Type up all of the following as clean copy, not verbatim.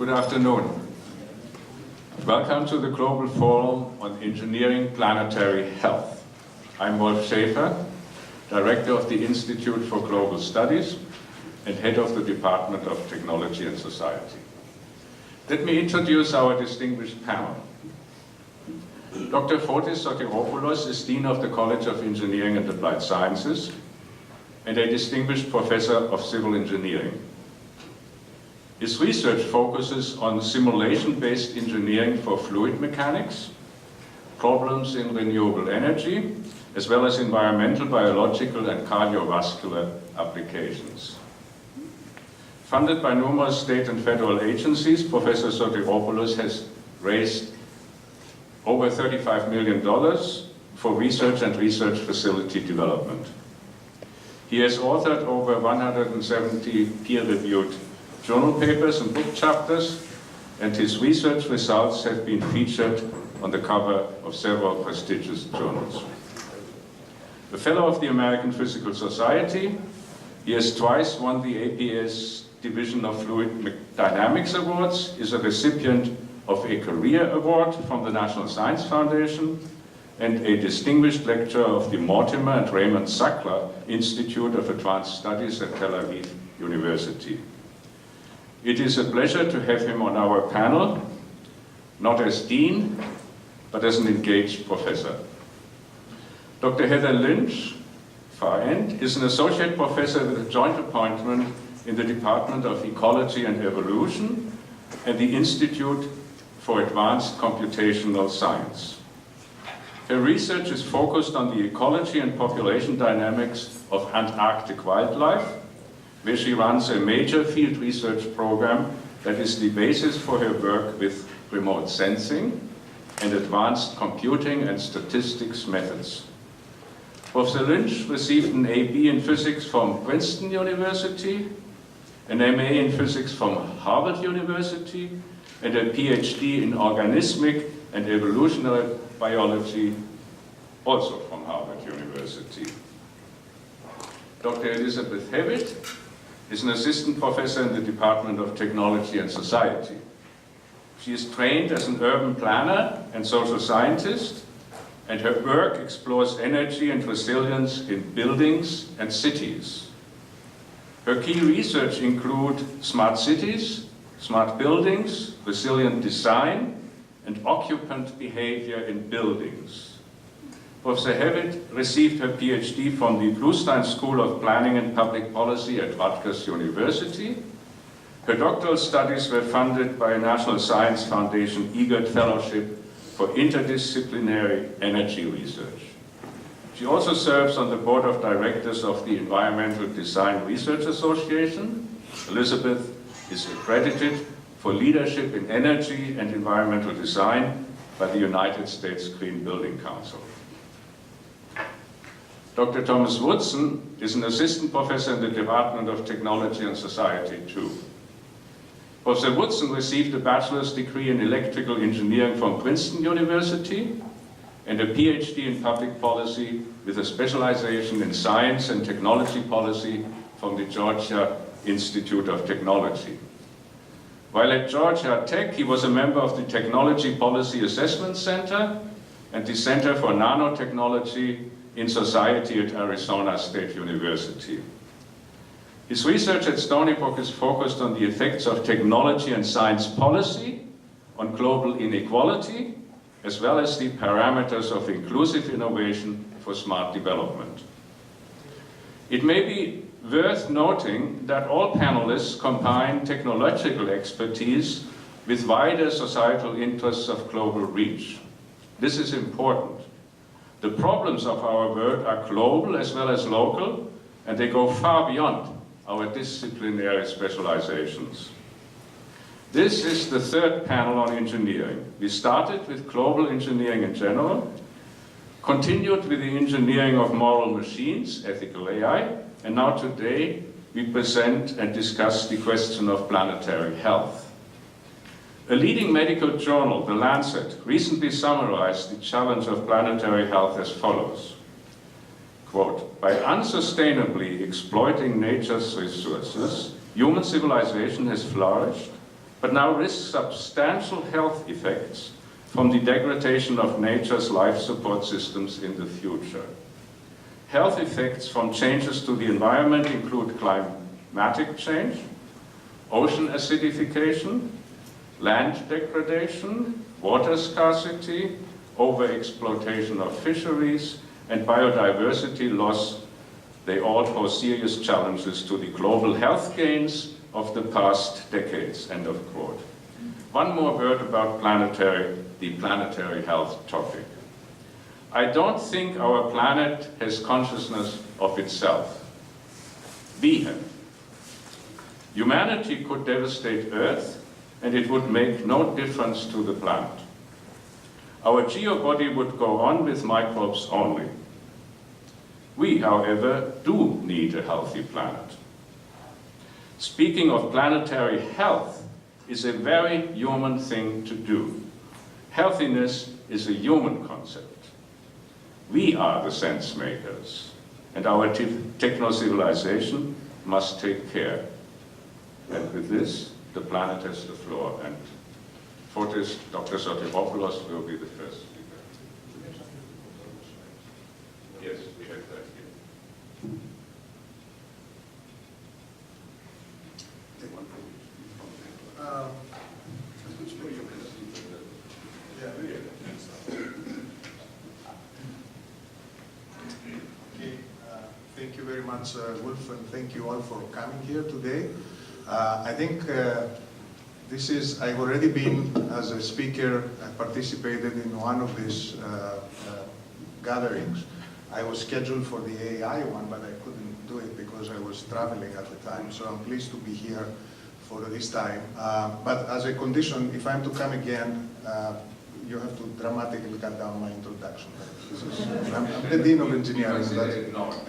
Good afternoon. Welcome to the Global Forum on Engineering Planetary Health. I'm Wolf Schäfer, Director of the Institute for Global Studies and Head of the Department of Technology and Society. Let me introduce our distinguished panel. Dr. Fotis Sotiropoulos is Dean of the College of Engineering and Applied Sciences and a distinguished professor of civil engineering. His research focuses on simulation-based engineering for fluid mechanics, problems in renewable energy, as well as environmental, biological, and cardiovascular applications. Funded by numerous state and federal agencies, Professor Sotiropoulos has raised over $35 million for research and research facility development. He has authored over 170 peer-reviewed journal papers and book chapters, and his research results have been featured on the cover of several prestigious journals. A Fellow of the American Physical Society, he has twice won the APS Division of Fluid Dynamics Awards, is a recipient of a Career Award from the National Science Foundation, and a distinguished lecturer of the Mortimer and Raymond Sackler Institute of Advanced Studies at Tel Aviv University. It is a pleasure to have him on our panel, not as Dean, but as an engaged professor. Dr. Heather Lynch, far end, is an associate professor with a joint appointment in the Department of Ecology and Evolution and the Institute for Advanced Computational Science. Her research is focused on the ecology and population dynamics of Antarctic wildlife, where she runs a major field research program that is the basis for her work with remote sensing and advanced computing and statistics methods. Professor Lynch received an AB in physics from Princeton University, an MA in physics from Harvard University, and a PhD in organismic and evolutionary biology, also from Harvard University. Dr. Elizabeth Hewitt is an assistant professor in the Department of Technology and Society. She is trained as an urban planner and social scientist, and her work explores energy and resilience in buildings and cities. Her key research includes smart cities, smart buildings, resilient design, and occupant behavior in buildings. Professor Hewitt received her PhD from the Bluestein School of Planning and Public Policy at Rutgers University. Her doctoral studies were funded by a National Science Foundation EGOT Fellowship for Interdisciplinary Energy Research. She also serves on the board of directors of the Environmental Design Research Association. Elizabeth is accredited for leadership in energy and environmental design by the United States Green Building Council. Dr. Thomas Woodson is an assistant professor in the Department of Technology and Society too. Professor Woodson received a bachelor's degree in electrical engineering from Princeton University and a PhD in public policy with a specialization in science and technology policy from the Georgia Institute of Technology. While at Georgia Tech, he was a member of the Technology Policy Assessment Center and the Center for Nanotechnology in Society at Arizona State University. His research at Stony Brook is focused on the effects of technology and science policy on global inequality, as well as the parameters of inclusive innovation for smart development. It may be worth noting that all panelists combine technological expertise with wider societal interests of global reach. This is important. The problems of our world are global as well as local, and they go far beyond our disciplinary specializations. This is the third panel on engineering. We started with global engineering in general, continued with the engineering of moral machines, ethical AI, and now today we present and discuss the question of planetary health. A leading medical journal, The Lancet, recently summarized the challenge of planetary health as follows. Quote, by unsustainably exploiting nature's resources, human civilization has flourished but now risk substantial health effects from the degradation of nature's life support systems in the future. Health effects from changes to the environment include climatic change, ocean acidification, land degradation, water scarcity, overexploitation of fisheries, and biodiversity loss. They all pose serious challenges to the global health gains of the past decades, end of quote. One more word about the planetary health topic. I don't think our planet has consciousness of itself. We have. Humanity could devastate Earth, and it would make no difference to the planet. Our geobody would go on with microbes only. We, however, do need a healthy planet. Speaking of planetary health is a very human thing to do. Healthiness is a human concept. We are the sense makers, and our techno-civilization must take care. And with this, the planet has the floor, and Fotis, Dr. Sotiropoulos will be the first speaker. Yes, we have that here. Thank you very much, Wolf, and thank you all for coming here today. I think I've already been, as a speaker, I participated in one of these gatherings. I was scheduled for the AI one, but I couldn't do it because I was traveling at the time. So I'm pleased to be here for this time. But as a condition, if I'm to come again, you have to dramatically cut down my introduction. I'm the Dean of Engineering, so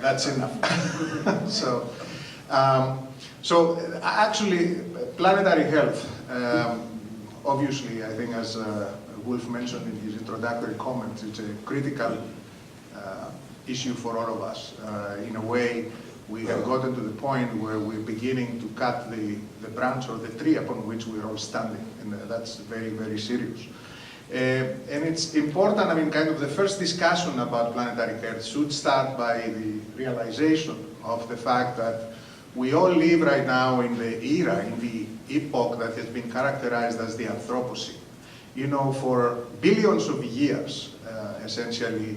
that's enough. So actually, planetary health, obviously, I think as Wolf mentioned in his introductory comments, it's a critical issue for all of us. In a way, we have gotten to the point where we're beginning to cut the branch or the tree upon which we're all standing, and that's very, very serious. And it's important, I mean, kind of the first discussion about planetary health should start by the realization of the fact that we all live right now in the era, in the epoch that has been characterized as the Anthropocene. You know, for billions of years, essentially,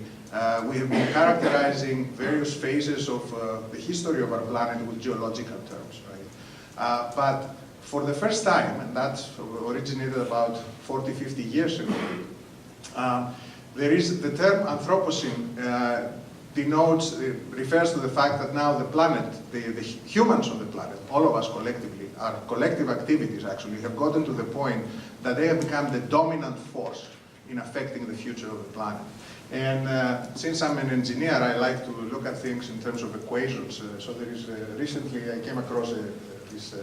we have been characterizing various phases of the history of our planet with geological terms, right? But for the first time, and that originated about 40, 50 years ago, there is the term Anthropocene refers to the fact that now the planet, the humans on the planet, all of us collectively, our collective activities actually have gotten to the point that they have become the dominant force in affecting the future of the planet. And since I'm an engineer, I like to look at things in terms of equations. So there is, recently I came across this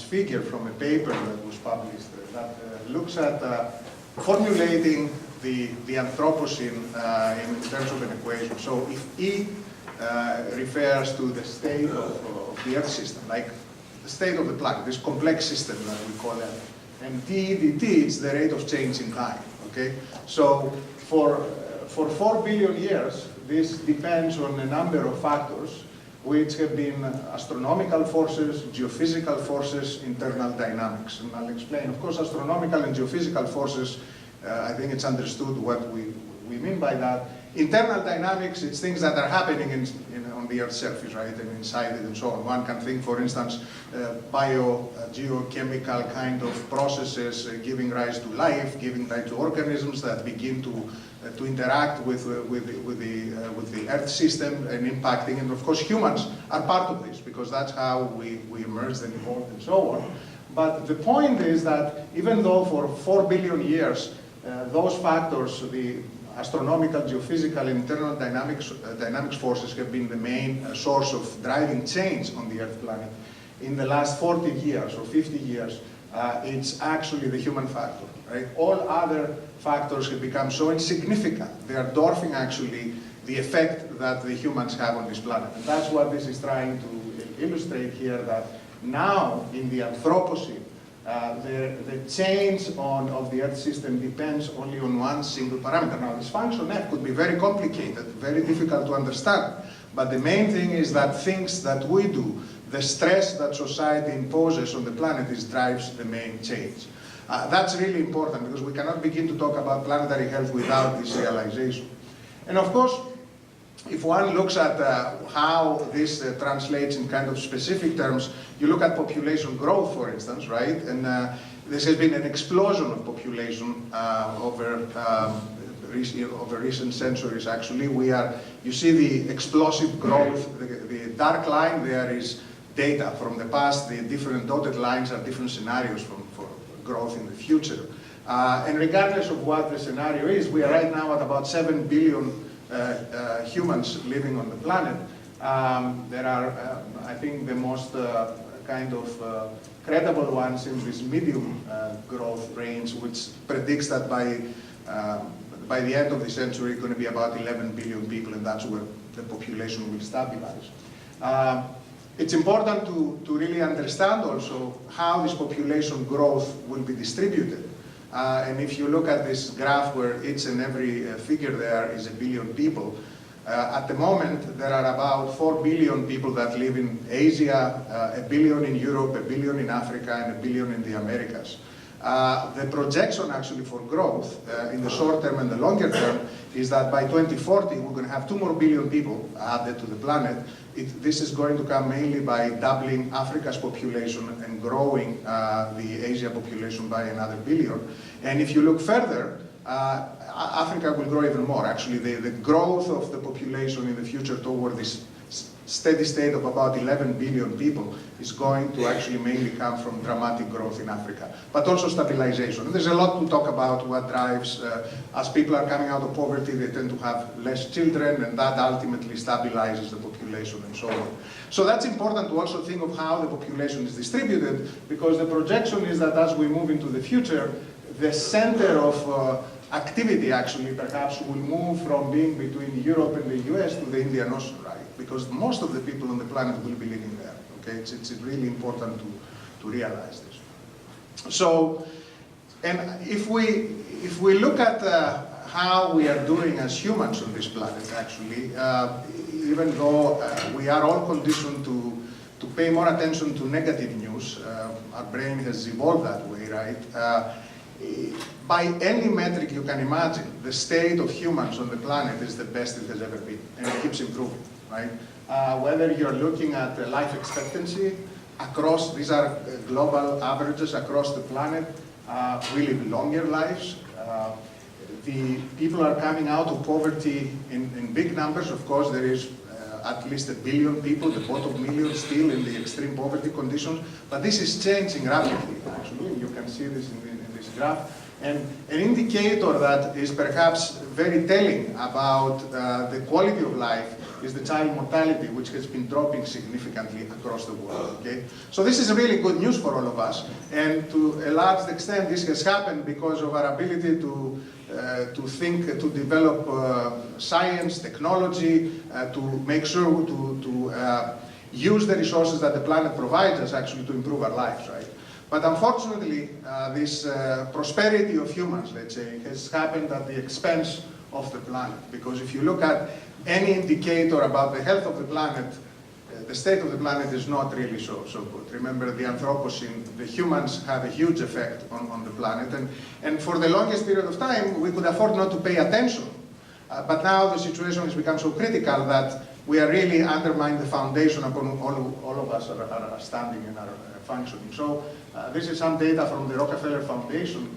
figure from a paper that was published that looks at formulating the Anthropocene in terms of an equation. So if E refers to the state of the Earth system, like the state of the planet, this complex system that we call it, and T dt is the rate of change in time, okay? So for 4 billion years, this depends on a number of factors which have been astronomical forces, geophysical forces, internal dynamics. And I'll explain. Of course, astronomical and geophysical forces, I think it's understood what we mean by that. Internal dynamics, it's things that are happening on the Earth's surface, right, and inside it and so on. One can think, for instance, geochemical kind of processes giving rise to life, giving rise to organisms that begin to interact with the Earth system and impacting. And of course, humans are part of this because that's how we emerged and evolved and so on. But the point is that even though for 4 billion years, those factors, the astronomical, geophysical, and internal dynamics forces have been the main source of driving change on the Earth planet. In the last 40 years or 50 years, it's actually the human factor, right? All other factors have become so insignificant. They are dwarfing actually the effect that the humans have on this planet. And that's what this is trying to illustrate here, that now in the Anthropocene, the change of the Earth system depends only on one single parameter. Now, this function f could be very complicated, very difficult to understand, but the main thing is that things that we do, the stress that society imposes on the planet drives the main change. That's really important because we cannot begin to talk about planetary health without this realization. And of course, if one looks at how this translates in kind of specific terms, you look at population growth, for instance, right? And this has been an explosion of population over recent centuries, actually. You see the explosive growth, the dark line there is data from the past, the different dotted lines are different scenarios for growth in the future. And regardless of what the scenario is, we are right now at about 7 billion humans living on the planet. There are, I think, the most kind of credible ones in this medium growth range, which predicts that by the end of the century, it's going to be about 11 billion people, and that's where the population will stabilize. It's important to really understand also how this population growth will be distributed. And if you look at this graph where each and every figure there is 1 billion people, at the moment there are about 4 billion people that live in Asia, 1 billion in Europe, 1 billion in Africa, and 1 billion in the Americas. The projection actually for growth in the short term and the longer term is that by 2040 we're going to have 2 more billion people added to the planet. This is going to come mainly by doubling Africa's population and growing the Asia population by another 1 billion. And if you look further, Africa will grow even more. Actually, the growth of the population in the future toward this steady state of about 11 billion people is going to actually mainly come from dramatic growth in Africa, but also stabilization. And there's a lot to talk about what drives, as people are coming out of poverty, they tend to have less children, and that ultimately stabilizes the population and so on. So that's important to also think of how the population is distributed, because the projection is that as we move into the future, the center of activity actually perhaps will move from being between Europe and the US to the Indian Ocean, right? Because most of the people on the planet will be living there, okay? It's really important to realize this. So, and if we look at how we are doing as humans on this planet, actually, even though we are all conditioned to pay more attention to negative news, our brain has evolved that way, right? By any metric you can imagine, the state of humans on the planet is the best it has ever been, and it keeps improving, right? Whether you're looking at life expectancy across, these are global averages across the planet, we live longer lives. The people are coming out of poverty in big numbers. Of course, there is at least 1 billion people, the bottom million, still in the extreme poverty conditions, but this is changing rapidly, actually. You can see this in this graph. And an indicator that is perhaps very telling about the quality of life is the child mortality, which has been dropping significantly across the world, okay? So this is really good news for all of us, and to a large extent this has happened because of our ability to think, to develop science, technology, to make sure to use the resources that the planet provides us actually to improve our lives, right? But unfortunately, this prosperity of humans, let's say, has happened at the expense of the planet. Because if you look at any indicator about the health of the planet, the state of the planet is not really so good. Remember the Anthropocene, the humans have a huge effect on the planet. And for the longest period of time, we could afford not to pay attention. But now the situation has become so critical that we are really undermining the foundation upon all of us are standing and are functioning. So this is some data from the Rockefeller Foundation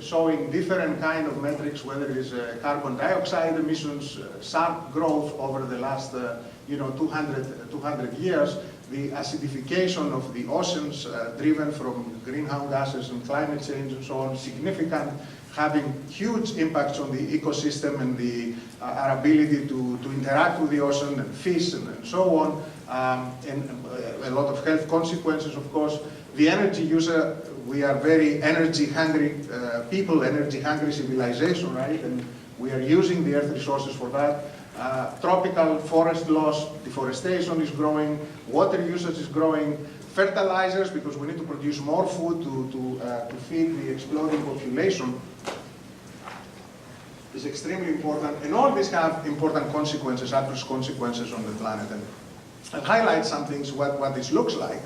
showing different kind of metrics, whether it is carbon dioxide emissions, sharp growth over the last 200 years, the acidification of the oceans driven from greenhouse gases and climate change and so on, significant, having huge impacts on the ecosystem and our ability to interact with the ocean and fish and so on, and a lot of health consequences, of course. The energy user, we are very energy-hungry people, energy-hungry civilization, right? And we are using the earth resources for that. Tropical forest loss, deforestation is growing, water usage is growing, fertilizers, because we need to produce more food to feed the exploding population, is extremely important. And all these have important consequences, adverse consequences on the planet. And I'll highlight some things, what this looks like.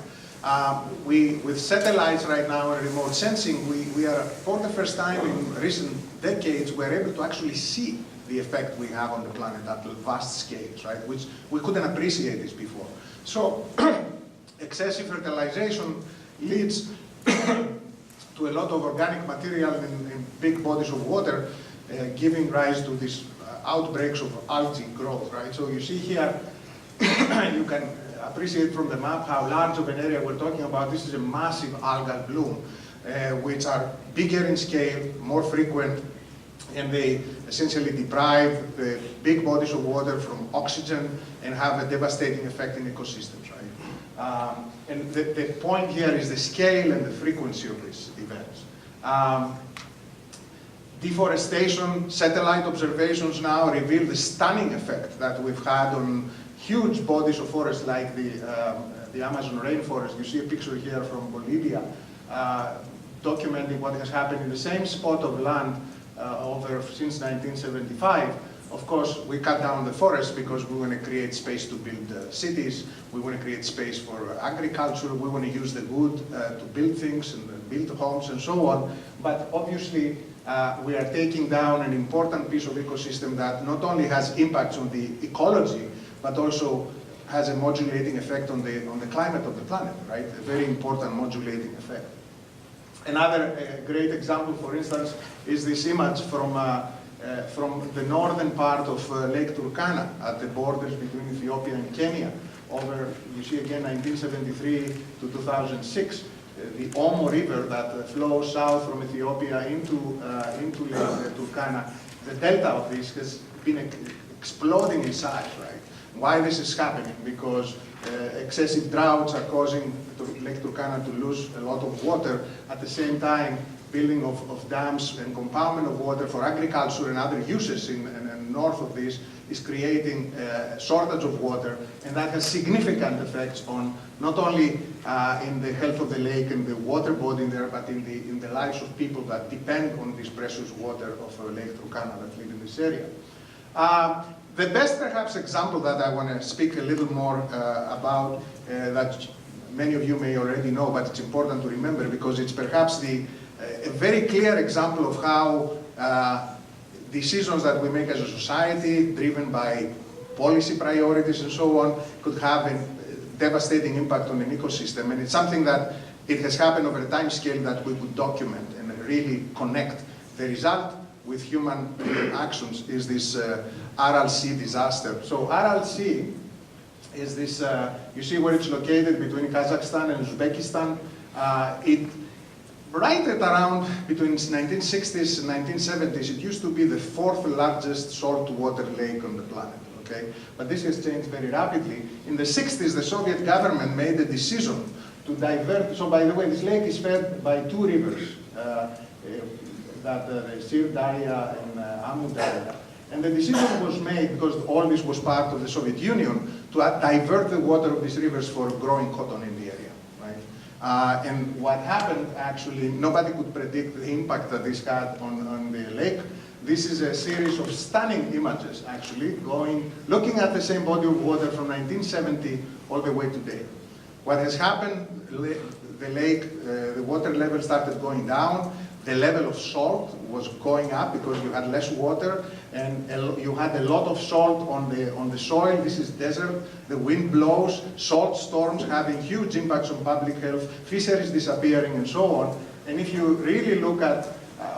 With satellites right now and remote sensing, we are, for the first time in recent decades, we're able to actually see the effect we have on the planet at vast scales, right? Which we couldn't appreciate this before. So, excessive fertilization leads to a lot of organic material in big bodies of water, giving rise to these outbreaks of algae growth, right? So you see here, you can appreciate from the map how large of an area we're talking about. This is a massive algal bloom, which are bigger in scale, more frequent, and they essentially deprive the big bodies of water from oxygen and have a devastating effect in ecosystems, right? And the point here is the scale and the frequency of these events. Deforestation, satellite observations now reveal the stunning effect that we've had on huge bodies of forest like the Amazon rainforest. You see a picture here from Bolivia, documenting what has happened in the same spot of land since 1975. Of course, we cut down the forest because we want to create space to build cities, we want to create space for agriculture, we want to use the wood to build things and build homes and so on. But obviously, we are taking down an important piece of ecosystem that not only has impacts on the ecology, but also has a modulating effect on the climate of the planet, right? A very important modulating effect. Another great example, for instance, is this image from the northern part of Lake Turkana at the borders between Ethiopia and Kenya. You see again 1973 to 2006, the Omo River that flows south from Ethiopia into Lake Turkana. The delta of this has been exploding in size, right? Why this is happening? Because excessive droughts are causing Lake Turkana to lose a lot of water. At the same time, building of dams and compoundment of water for agriculture and other uses in north of this is creating a shortage of water, and that has significant effects on not only in the health of the lake and the water body there, but in the lives of people that depend on this precious water of Lake Turkana that live in this area. The best, perhaps, example that I want to speak a little more about, that many of you may already know, but it's important to remember because it's perhaps a very clear example of how decisions that we make as a society, driven by policy priorities and so on, could have a devastating impact on an ecosystem. And it's something that it has happened over a time scale that we could document and really connect. The result with human actions is this Aral Sea disaster. So Aral Sea is this, you see where it's located between Kazakhstan and Uzbekistan. Right at around between 1960s and 1970s, it used to be the fourth largest saltwater lake on the planet, okay? But this has changed very rapidly. In the 60s, the Soviet government made a decision to divert. So by the way, this lake is fed by two rivers, the Sir Darya and Amu Darya. And the decision was made, because all this was part of the Soviet Union, to divert the water of these rivers for growing cotton in the area. And what happened, actually, nobody could predict the impact that this had on the lake. This is a series of stunning images, actually, looking at the same body of water from 1970 all the way today. What has happened, the lake, the water level started going down. The level of salt was going up because you had less water, and you had a lot of salt on the soil. This is desert. The wind blows, salt storms having huge impacts on public health, fisheries disappearing, and so on. And if you really look at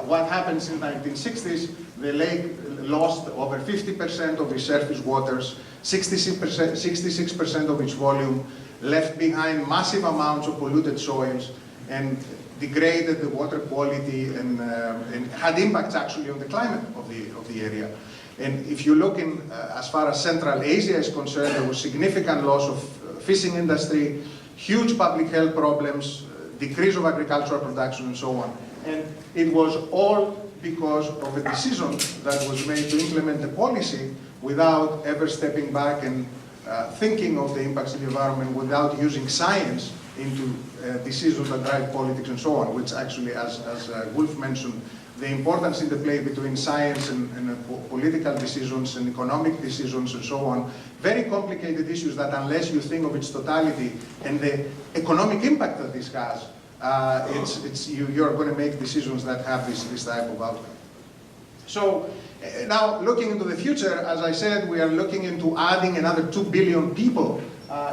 what happened since the 1960s, the lake lost over 50% of its surface waters, 66% of its volume, left behind massive amounts of polluted soils, and degraded the water quality and had impacts actually on the climate of the area. And if you look in, as far as Central Asia is concerned, there was significant loss of fishing industry, huge public health problems, decrease of agricultural production and so on. And it was all because of a decision that was made to implement a policy without ever stepping back and thinking of the impacts of the environment, without using science into decisions that drive politics and so on, which actually, as Wolf mentioned, the importance in the play between science and political decisions and economic decisions and so on, very complicated issues that unless you think of its totality and the economic impact that this has, you're going to make decisions that have this type of outcome. So now looking into the future, as I said, we are looking into adding another 2 billion people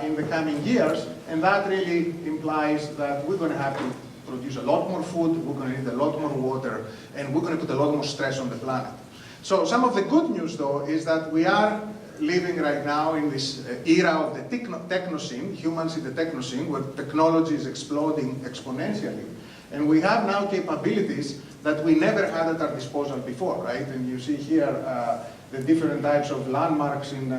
in the coming years, and that really implies that we're going to have to produce a lot more food, we're going to need a lot more water, and we're going to put a lot more stress on the planet. So some of the good news, though, is that we are living right now in this era of the technocene, humans in the technocene, where technology is exploding exponentially. And we have now capabilities that we never had at our disposal before, right? And you see here the different types of landmarks in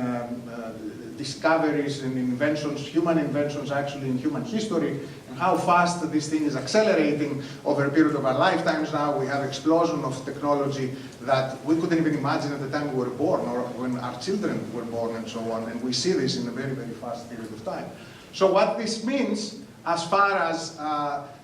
discoveries and inventions, human inventions actually in human history, and how fast this thing is accelerating over a period of our lifetimes now. We have explosion of technology that we couldn't even imagine at the time we were born or when our children were born and so on, and we see this in a very, very fast period of time. So what this means as far as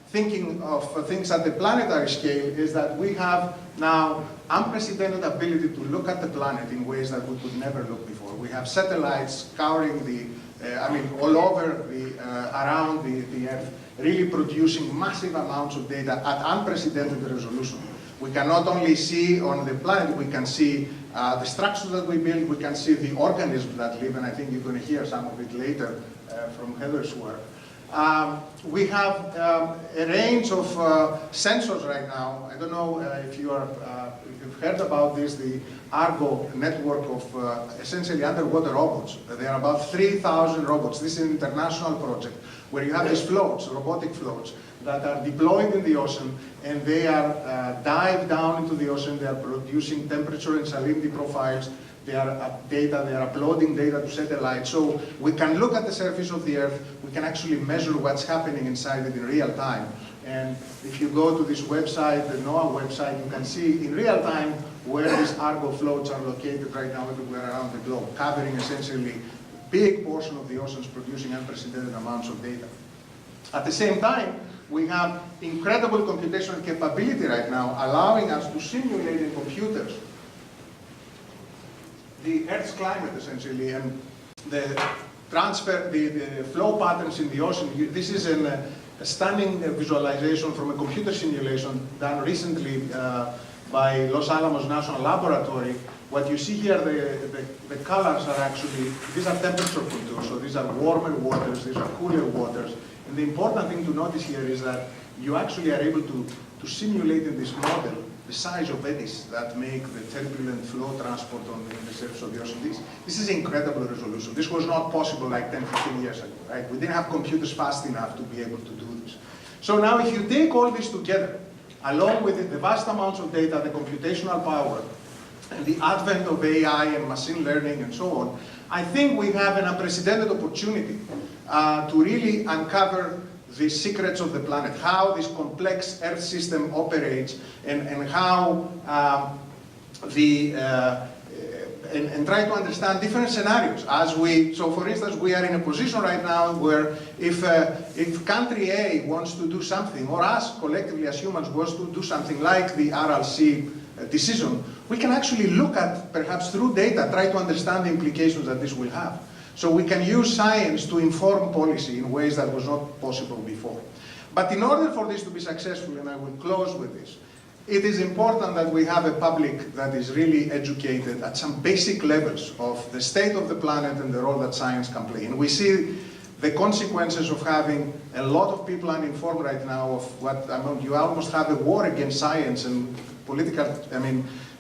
thinking of things at the planetary scale is that we have now unprecedented ability to look at the planet in ways that we could never look before. We have satellites scouring all over around the Earth, really producing massive amounts of data at unprecedented resolution. We can not only see on the planet, we can see the structures that we build, we can see the organisms that live, and I think you're going to hear some of it later from Heather's work. We have a range of sensors right now. I don't know if you've heard about this, the Argo network of essentially underwater robots. There are about 3,000 robots. This is an international project where you have these floats, robotic floats, that are deployed in the ocean, and they are dive down into the ocean. They are producing temperature and salinity profiles. They are uploading data to satellites. So we can look at the surface of the Earth. We can actually measure what's happening inside it in real time. And if you go to this website, the NOAA website, you can see in real time where these Argo floats are located right now everywhere around the globe, covering essentially a big portion of the oceans, producing unprecedented amounts of data. At the same time, we have incredible computational capability right now, allowing us to simulate in computers the Earth's climate, essentially, and the flow patterns in the ocean. This is a stunning visualization from a computer simulation done recently by Los Alamos National Laboratory. What you see here, the colors are actually, these are temperature contours, so these are warmer waters, these are cooler waters. And the important thing to notice here is that you actually are able to simulate in this model the size of eddies that make the turbulent flow transport on the surface of the ocean. This is incredible resolution. This was not possible like 10, 15 years ago, right? We didn't have computers fast enough to be able to do this. So now if you take all this together, along with the vast amounts of data, the computational power, and the advent of AI and machine learning and so on, I think we have an unprecedented opportunity to really uncover the secrets of the planet, how this complex Earth system operates, and how and try to understand different scenarios. So for instance, we are in a position right now where if country A wants to do something, or us collectively as humans wants to do something like the Aral Sea decision, we can actually look at, perhaps through data, try to understand the implications that this will have. So we can use science to inform policy in ways that was not possible before. But in order for this to be successful, and I will close with this, it is important that we have a public that is really educated at some basic levels of the state of the planet and the role that science can play. And we see the consequences of having a lot of people uninformed right now of what, you almost have a war against science and political,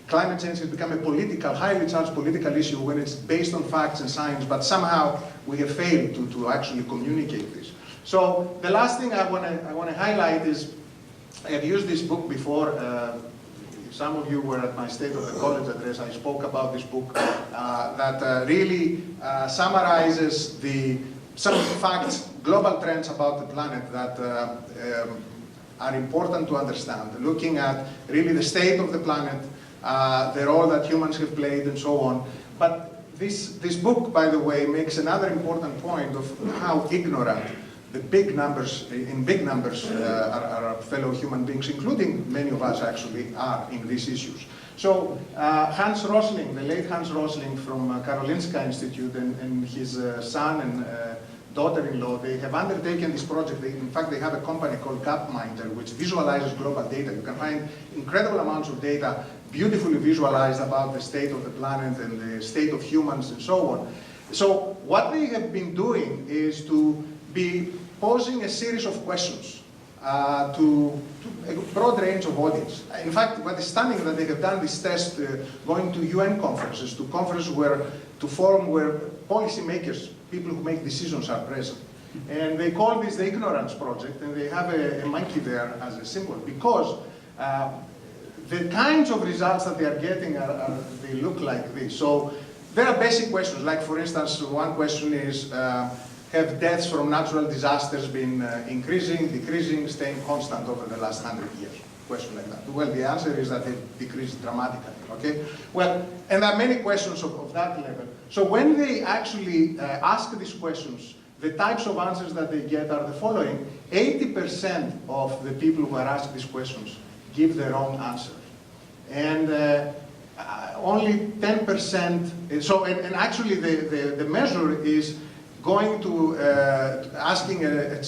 climate change has become a political, highly charged political issue when it's based on facts and science, but somehow we have failed to actually communicate this. So the last thing I want to highlight is, I have used this book before. Some of you were at my State of the College address. I spoke about this book that really summarizes some facts, global trends about the planet that are important to understand, looking at really the state of the planet, the role that humans have played and so on. But this book, by the way, makes another important point of how ignorant the big numbers, in big numbers, are fellow human beings, including many of us actually are in these issues. So Hans Rosling, the late Hans Rosling from Karolinska Institute, and his son and daughter-in-law, they have undertaken this project. In fact, they have a company called Gapminder, which visualizes global data. You can find incredible amounts of data, beautifully visualized about the state of the planet and the state of humans and so on. So what they have been doing is to be posing a series of questions to a broad range of audience. In fact, what is stunning that they have done this test going to UN conferences, to conferences to forum where policymakers, people who make decisions, are present. And they call this the Ignorance Project, and they have a monkey there as a symbol, because the kinds of results that they are getting they look like this. So there are basic questions, like for instance, one question is, have deaths from natural disasters been increasing, decreasing, staying constant over the last 100 years? Question like that. Well, the answer is that they've decreased dramatically, okay? Well, and there are many questions of that level. So when they actually ask these questions, the types of answers that they get are the following. 80% of the people who are asked these questions give the wrong answer. And only 10%, so, and actually the measure is going to asking a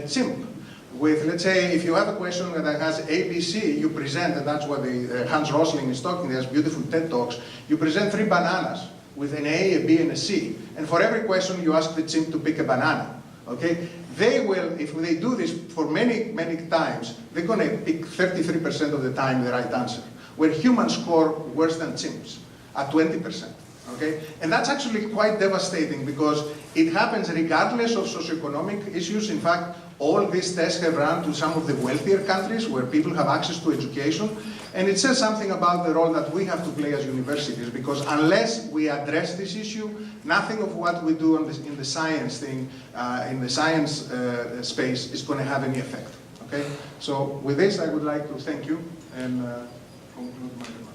chimp with, let's say, if you have a question that has ABC, you present, and that's what Hans Rosling is talking, there's beautiful TED Talks, you present 3 bananas with an A, a B, and a C, and for every question you ask the chimp to pick a banana, okay? They will, if they do this for many, many times, they're going to pick 33% of the time the right answer, where humans score worse than chimps at 20%. Okay? And that's actually quite devastating, because it happens regardless of socioeconomic issues. In fact, all these tests have run to some of the wealthier countries where people have access to education. And it says something about the role that we have to play as universities, because unless we address this issue, nothing of what we do in the science thing, in the science space, is going to have any effect. Okay? So with this, I would like to thank you and conclude my remarks.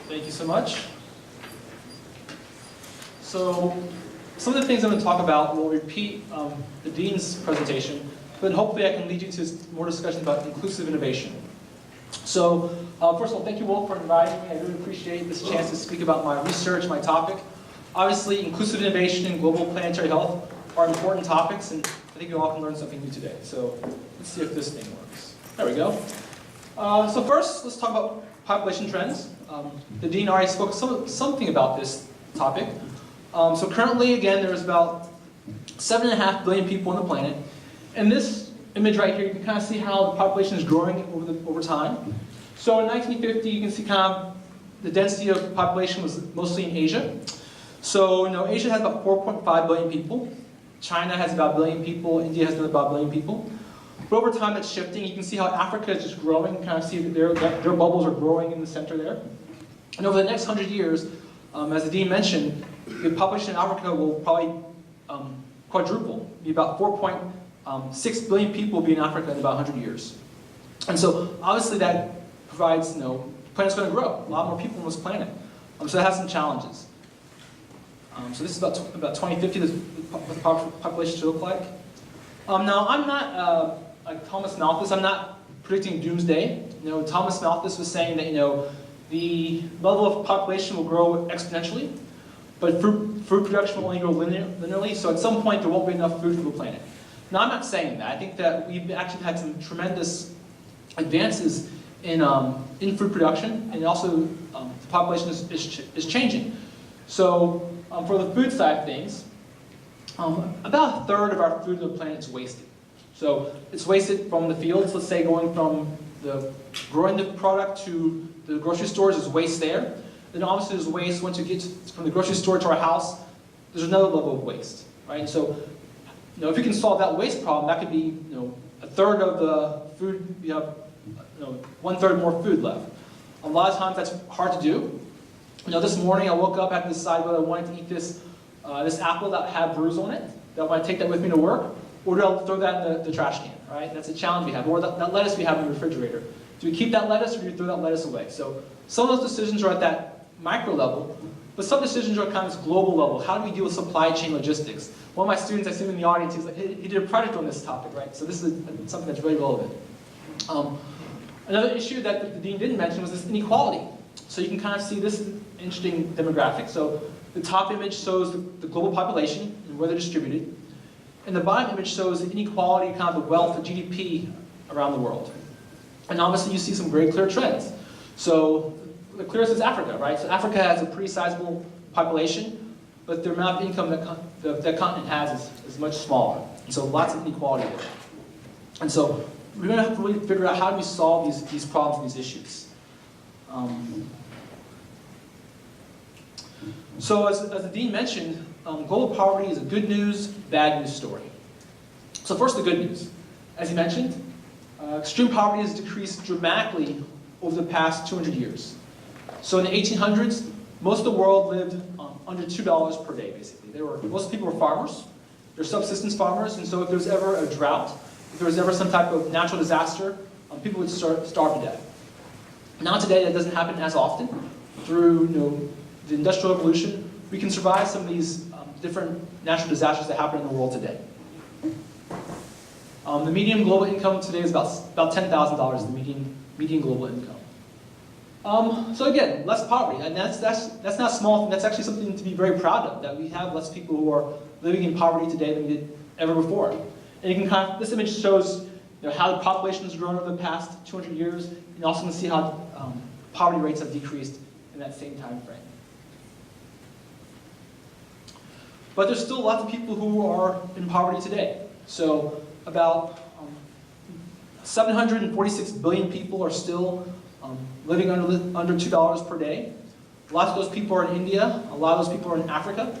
Thank you so much. So, some of the things I'm going to talk about will repeat the Dean's presentation, but hopefully I can lead you to more discussion about inclusive innovation. So, first of all, thank you all for inviting me. I really appreciate this chance to speak about my research, my topic. Obviously, inclusive innovation and global planetary health are important topics, and I think you all can learn something new today. So, let's see if this thing works. There we go. So first, let's talk about population trends. The Dean already spoke something about this topic. So currently, again, there's about 7.5 billion people on the planet. And this image right here, you can kind of see how the population is growing over time. So in 1950, you can see kind of the density of population was mostly in Asia. So, Asia has about 4.5 billion people. China has about 1 billion people. India has about 1 billion people. But over time, it's shifting. You can see how Africa is just growing. You kind of see that their bubbles are growing in the center there. And over the next 100 years, as the Dean mentioned, the population in Africa will probably quadruple. Be about 4.6 billion people will be in Africa in about 100 years. And so, obviously, that provides, the planet's going to grow. A lot more people on this planet. So it has some challenges. So this is about 2050, what the population should look like. Now, I'm not like Thomas Malthus. I'm not predicting doomsday. Thomas Malthus was saying that the level of population will grow exponentially, but food production will only grow linearly. So at some point, there won't be enough food for the planet. Now, I'm not saying that. I think that we've actually had some tremendous advances in food production, and also the population is changing. So for the food side of things, about 1/3 of our food on the planet is wasted. So it's wasted from the fields, let's say going from growing the product to the grocery stores is waste there. Then obviously there's waste once you get from the grocery store to our house, there's another level of waste, right? And so, if you can solve that waste problem, that could be, 1/3 of the food, you have, 1/3 more food left. A lot of times that's hard to do. This morning I woke up, had to decide whether I wanted to eat this apple that had bruise on it. Do I want to take that with me to work, or do I throw that in the trash can, right? That's a challenge we have. Or that lettuce we have in the refrigerator. Do we keep that lettuce or do we throw that lettuce away? So some of those decisions are at that micro level, but some decisions are kind of this global level. How do we deal with supply chain logistics? One of my students, I see him in the audience, he did a project on this topic, right? So this is something that's very relevant. Another issue that the dean didn't mention was this inequality. So you can kind of see this interesting demographic. So the top image shows the global population and where they're distributed. And the bottom image shows the inequality, kind of the wealth, the GDP around the world. And obviously you see some very clear trends. So the clearest is Africa, right? So Africa has a pretty sizable population, but the amount of income that that continent has is much smaller. And so lots of inequality there. And so we're going to have to really figure out how do we solve these problems, these issues. So as the dean mentioned, global poverty is a good news, bad news story. So first, the good news. As he mentioned, extreme poverty has decreased dramatically over the past 200 years. So in the 1800s, most of the world lived under $2 per day, basically. Most people were farmers. They're subsistence farmers, and so if there was ever a drought, if there was ever some type of natural disaster, people would starve to death. Now today, that doesn't happen as often. Through the Industrial Revolution, we can survive some of these different natural disasters that happen in the world today. The median global income today is about $10,000, the median global income. So again, less poverty, and that's not small. That's actually something to be very proud of, that we have less people who are living in poverty today than we did ever before. And you can this image shows how the population has grown over the past 200 years, and also can see how poverty rates have decreased in that same time frame. But there's still lots of people who are in poverty today. So about 746 billion people are still living under $2 per day. Lots of those people are in India. A lot of those people are in Africa.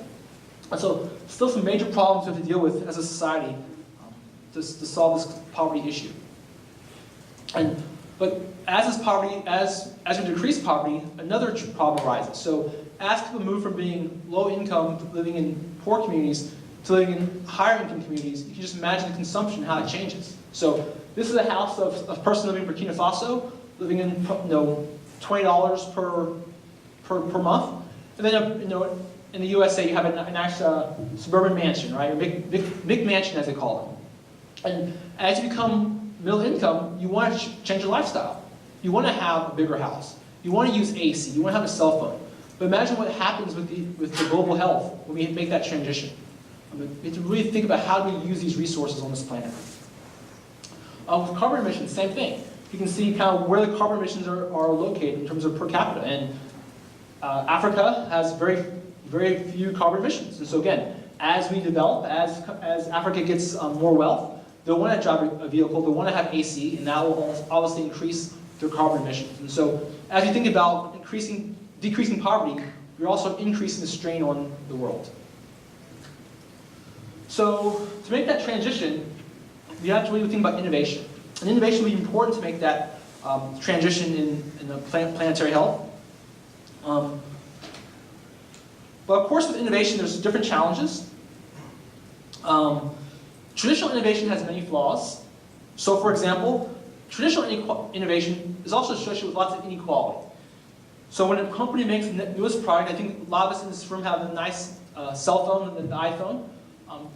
And so still some major problems we have to deal with as a society to solve this poverty issue. But as we decrease poverty, another problem arises. So as people move from being low income, living in poor communities, to living in higher income communities, you can just imagine the consumption, how it changes. So this is a house of a person living in Burkina Faso, living in $20 per month. And then in the USA you have a nice suburban mansion, right? Or big mansion as they call them. And as you become middle income, you want to change your lifestyle. You want to have a bigger house. You want to use AC. You want to have a cell phone. But imagine what happens with the global health when we make that transition. We have to really think about how do we use these resources on this planet. With carbon emissions, same thing. You can see kind of where the carbon emissions are located in terms of per capita. And Africa has very, very few carbon emissions. And so again, as we develop, as Africa gets more wealth, they'll want to drive a vehicle, they'll want to have AC, and that will obviously increase their carbon emissions. And so as you think about decreasing poverty, you're also increasing the strain on the world. So to make that transition, we have to really think about innovation. And innovation will be important to make that transition in the planetary health. But of course with innovation, there's different challenges. Traditional innovation has many flaws. So for example, traditional innovation is also associated with lots of inequality. So when a company makes the newest product, I think a lot of us in this room have a nice cell phone, the iPhone,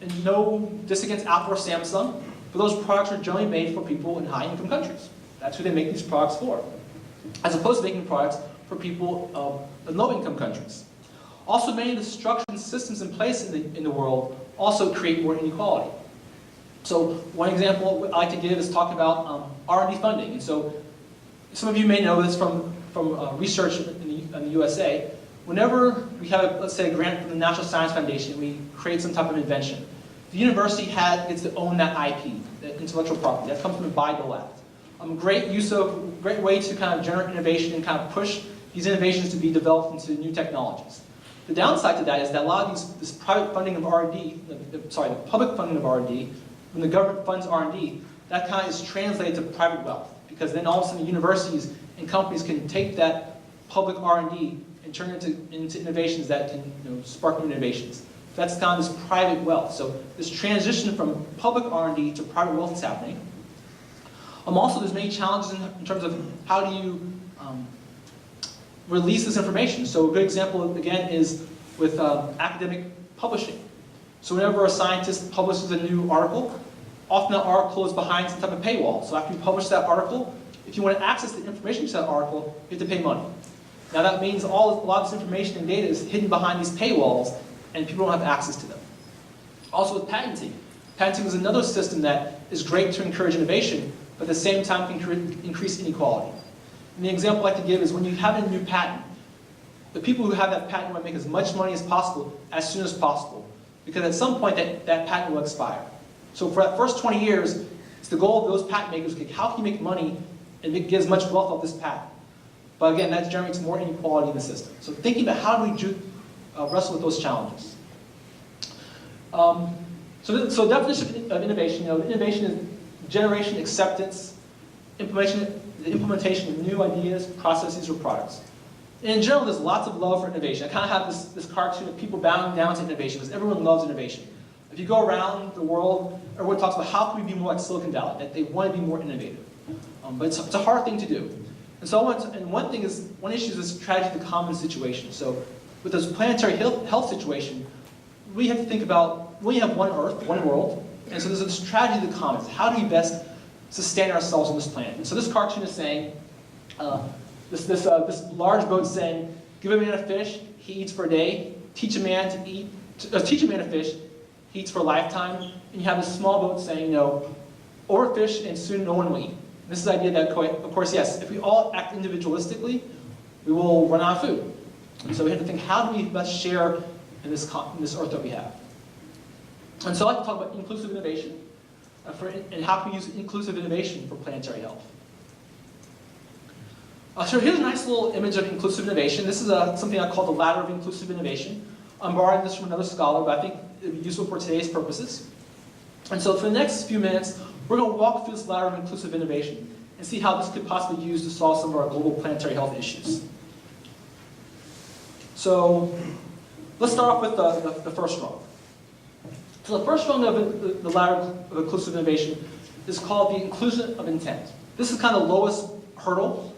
and no diss against Apple or Samsung, but those products are generally made for people in high-income countries. That's who they make these products for, as opposed to making products for people in low-income countries. Also, many of the structures and systems in place in the world also create more inequality. So one example I like to give is talking about R&D funding. And so some of you may know this from research in the USA. Whenever we have, let's say, a grant from the National Science Foundation, we create some type of invention, the university gets to own that IP, that intellectual property. That comes from the Bayh-Dole Act. Great way to kind of generate innovation and kind of push these innovations to be developed into new technologies. The downside to that is that a lot of this private funding of R&D, the public funding of R&D, when the government funds R&D, that kind of is translated to private wealth, because then all of a sudden universities and companies can take that public R&D and turn it into innovations that can spark new innovations. That's kind of this private wealth. So this transition from public R&D to private wealth is happening. Also, there's many challenges in terms of how do you release this information. So a good example, again, is with academic publishing. So whenever a scientist publishes a new article, often that article is behind some type of paywall. So after you publish that article, if you want to access the information to that article, you have to pay money. Now that means a lot of this information and data is hidden behind these paywalls, and people don't have access to them. Also with patenting. Patenting is another system that is great to encourage innovation, but at the same time can increase inequality. And the example I like to give is when you have a new patent, the people who have that patent want to make as much money as possible as soon as possible, because at some point that patent will expire. So for that first 20 years, it's the goal of those patent makers, okay, how can you make money and get as much wealth off this patent? But again, that generates more inequality in the system. So thinking about how do we wrestle with those challenges. So definition of innovation, innovation is generation, acceptance, the implementation of new ideas, processes, or products. And in general, there's lots of love for innovation. I kind of have this cartoon of people bowing down to innovation because everyone loves innovation. If you go around the world, everyone talks about how can we be more like Silicon Valley, that they want to be more innovative. But it's a hard thing to do. And so one issue is this tragedy of the common situation. So with this planetary health situation, we have to think about, we have one Earth, one world, and so there's this tragedy of the commons. How do we best sustain ourselves on this planet? And so this cartoon is saying, this large boat saying, give a man a fish, he eats for a day. Teach a man a fish, he eats for a lifetime. And you have this small boat saying, overfish and soon no one will eat. This is the idea that, of course, yes, if we all act individualistically, we will run out of food. And so we have to think, how do we best share in this Earth that we have? And so I'd like to talk about inclusive innovation and how can we use inclusive innovation for planetary health. So here's a nice little image of inclusive innovation. This is something I call the ladder of inclusive innovation. I'm borrowing this from another scholar, but I think it would be useful for today's purposes. And so for the next few minutes, we're going to walk through this ladder of inclusive innovation and see how this could possibly be used to solve some of our global planetary health issues. So let's start off with the first rung. So the first rung of the ladder of inclusive innovation is called the inclusion of intent. This is kind of the lowest hurdle.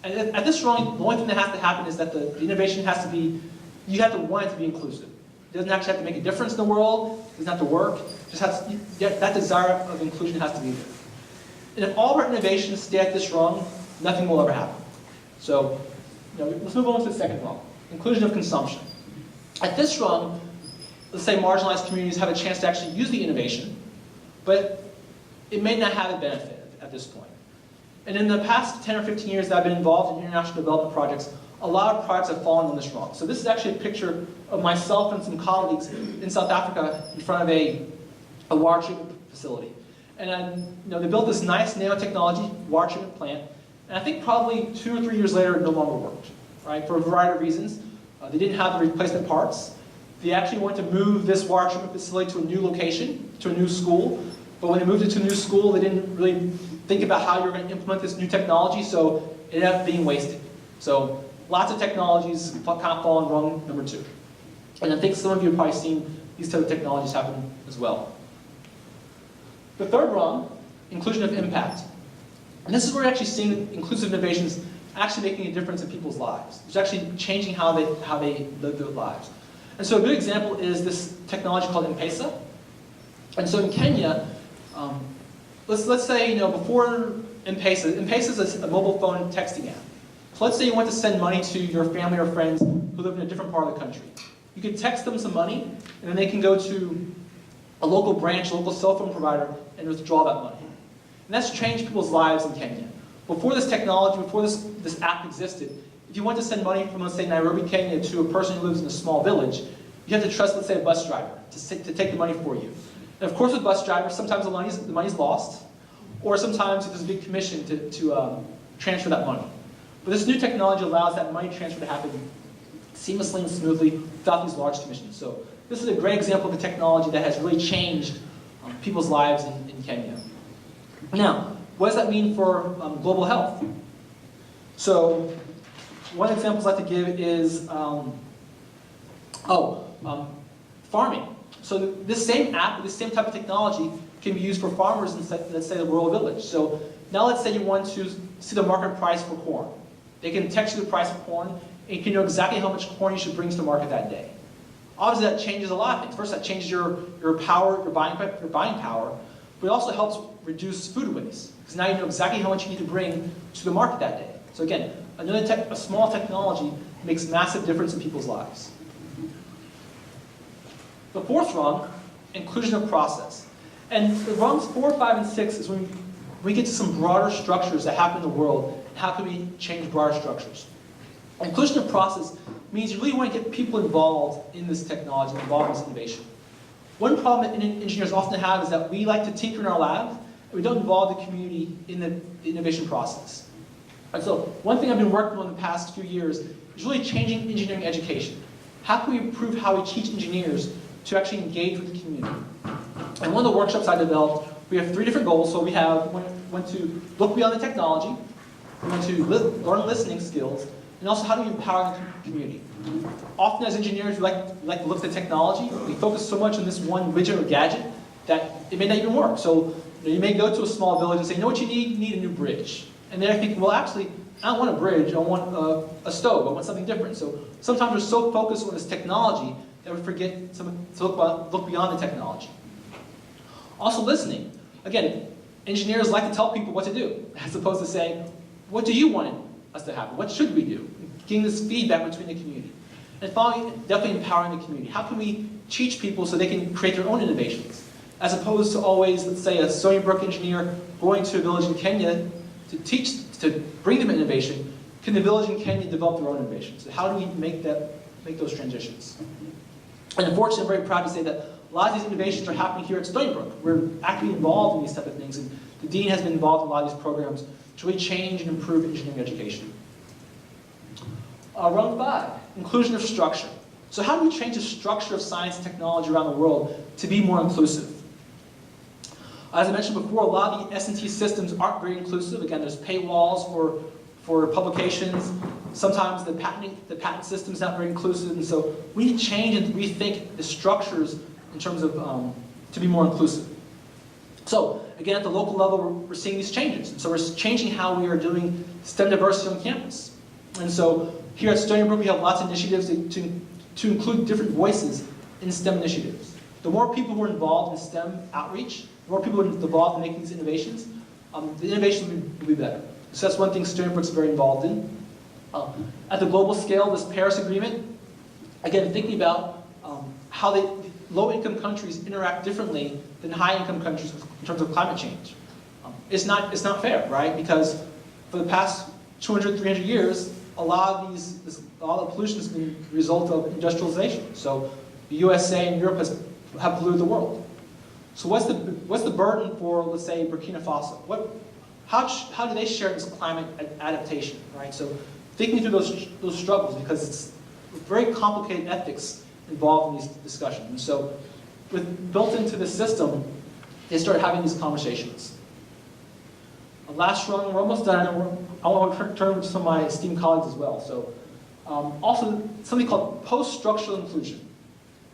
And at this rung, the only thing that has to happen is that the innovation has to be, you have to want it to be inclusive. It doesn't actually have to make a difference in the world. It doesn't have to work. Just has to, that desire of inclusion has to be there. And if all of our innovations stay at this rung, nothing will ever happen. So let's move on to the second rung, inclusion of consumption. At this rung, let's say marginalized communities have a chance to actually use the innovation, but it may not have a benefit at this point. And in the past 10 or 15 years that I've been involved in international development projects, a lot of projects have fallen on this rung. So this is actually a picture of myself and some colleagues in South Africa in front of a water treatment facility. And they built this nice nanotechnology water treatment plant, and I think probably 2 or 3 years later it no longer worked, right? For a variety of reasons. They didn't have the replacement parts. They actually wanted to move this water treatment facility to a new location, to a new school. But when they moved it to a new school, they didn't really think about how you were going to implement this new technology, so it ended up being wasted. So lots of technologies kind of fall on rung number 2. And I think some of you have probably seen these type of technologies happen as well. The third rung, inclusion of impact. And this is where we're actually seeing inclusive innovations actually making a difference in people's lives. It's actually changing how they live their lives. And so a good example is this technology called M-Pesa. And so in Kenya, let's say before M-Pesa is a mobile phone texting app. So let's say you want to send money to your family or friends who live in a different part of the country. You could text them some money, and then they can go to a local branch, a local cell phone provider, and withdraw that money. And that's changed people's lives in Kenya. Before this technology, before this app existed, if you want to send money from, let's say, Nairobi, Kenya, to a person who lives in a small village, you have to trust, let's say, a bus driver to take the money for you. And of course, with bus drivers, sometimes the money's lost, or sometimes there's a big commission to transfer that money. But this new technology allows that money transfer to happen seamlessly and smoothly without these large commissions. So this is a great example of a technology that has really changed people's lives in Kenya. Now, what does that mean for global health? So one example I'd like to give is farming. So this same app, this same type of technology can be used for farmers in, let's say, the rural village. So now let's say you want to see the market price for corn. They can text you the price of corn, and you can know exactly how much corn you should bring to the market that day. Obviously, that changes a lot of things. First, that changes your power, your buying power, but it also helps reduce food waste, because now you know exactly how much you need to bring to the market that day. So again, a small technology makes massive difference in people's lives. The fourth rung, inclusion of process. And the rungs 4, 5, and 6 is when we get to some broader structures that happen in the world. How can we change broader structures? Inclusion of process means you really want to get people involved in this technology, involved in this innovation. One problem that engineers often have is that we like to tinker in our lab, and we don't involve the community in the innovation process. And so one thing I've been working on in the past few years is really changing engineering education. How can we improve how we teach engineers to actually engage with the community? And one of the workshops I developed, we have 3 different goals. So we want to look beyond the technology, we want to learn listening skills, and also how do we empower the community. Often as engineers, we like to look at the technology. We focus so much on this one widget or gadget that it may not even work. So you may go to a small village and say, you know what you need? You need a new bridge. And they're thinking, well, actually, I don't want a bridge. I want a stove. I want something different. So sometimes we're so focused on this technology that we forget to look beyond the technology. Also listening. Again, engineers like to tell people what to do, as opposed to saying, what do you want us to happen? What should we do? Getting this feedback between the community. And finally, definitely empowering the community. How can we teach people so they can create their own innovations? As opposed to always, let's say, a Stony Brook engineer going to a village in Kenya to bring them innovation. Can the village in Kenya develop their own innovations? So how do we make those transitions? And unfortunately, I'm very proud to say that a lot of these innovations are happening here at Stony Brook. We're actively involved in these type of things, and the dean has been involved in a lot of these programs to really change and improve engineering education. Rung 5, inclusion of structure. So how do we change the structure of science and technology around the world to be more inclusive? As I mentioned before, a lot of the S&T systems aren't very inclusive. Again, there's paywalls for publications. Sometimes the patent system is not very inclusive, and so we need to change and rethink the structures in terms of to be more inclusive. So again, at the local level, we're seeing these changes, and so we're changing how we are doing STEM diversity on campus. And so here at Stony Brook, we have lots of initiatives to include different voices in STEM initiatives. The more people who are involved in STEM outreach, the more people who are involved in making these innovations, the innovation will be better. So that's one thing Stony Brook's very involved in. At the global scale, this Paris Agreement, again, thinking about how low-income countries interact differently than high-income countries in terms of climate change. It's not fair, right? Because for the past 200, 300 years, a lot of pollution has been the result of industrialization. So the USA and Europe have polluted the world. So what's the burden for, let's say, Burkina Faso? How do they share this climate adaptation, right? So thinking through those struggles, because it's very complicated ethics involved in these discussions. And so built into the system, they start having these conversations. Last rung, we're almost done. I want to turn to some of my esteemed colleagues as well. So also something called post-structural inclusion.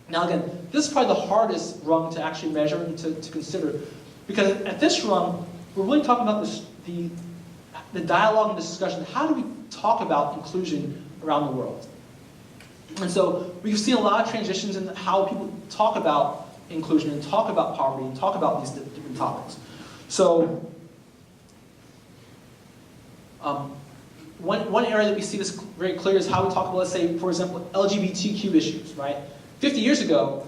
Now again, this is probably the hardest rung to actually measure and to consider, because at this rung, we're really talking about the dialogue and discussion. How do we talk about inclusion around the world? And so we've seen a lot of transitions in how people talk about inclusion and talk about poverty and talk about these different topics. So one area that we see this very clear is how we talk about, let's say, for example, LGBTQ issues, right? 50 years ago,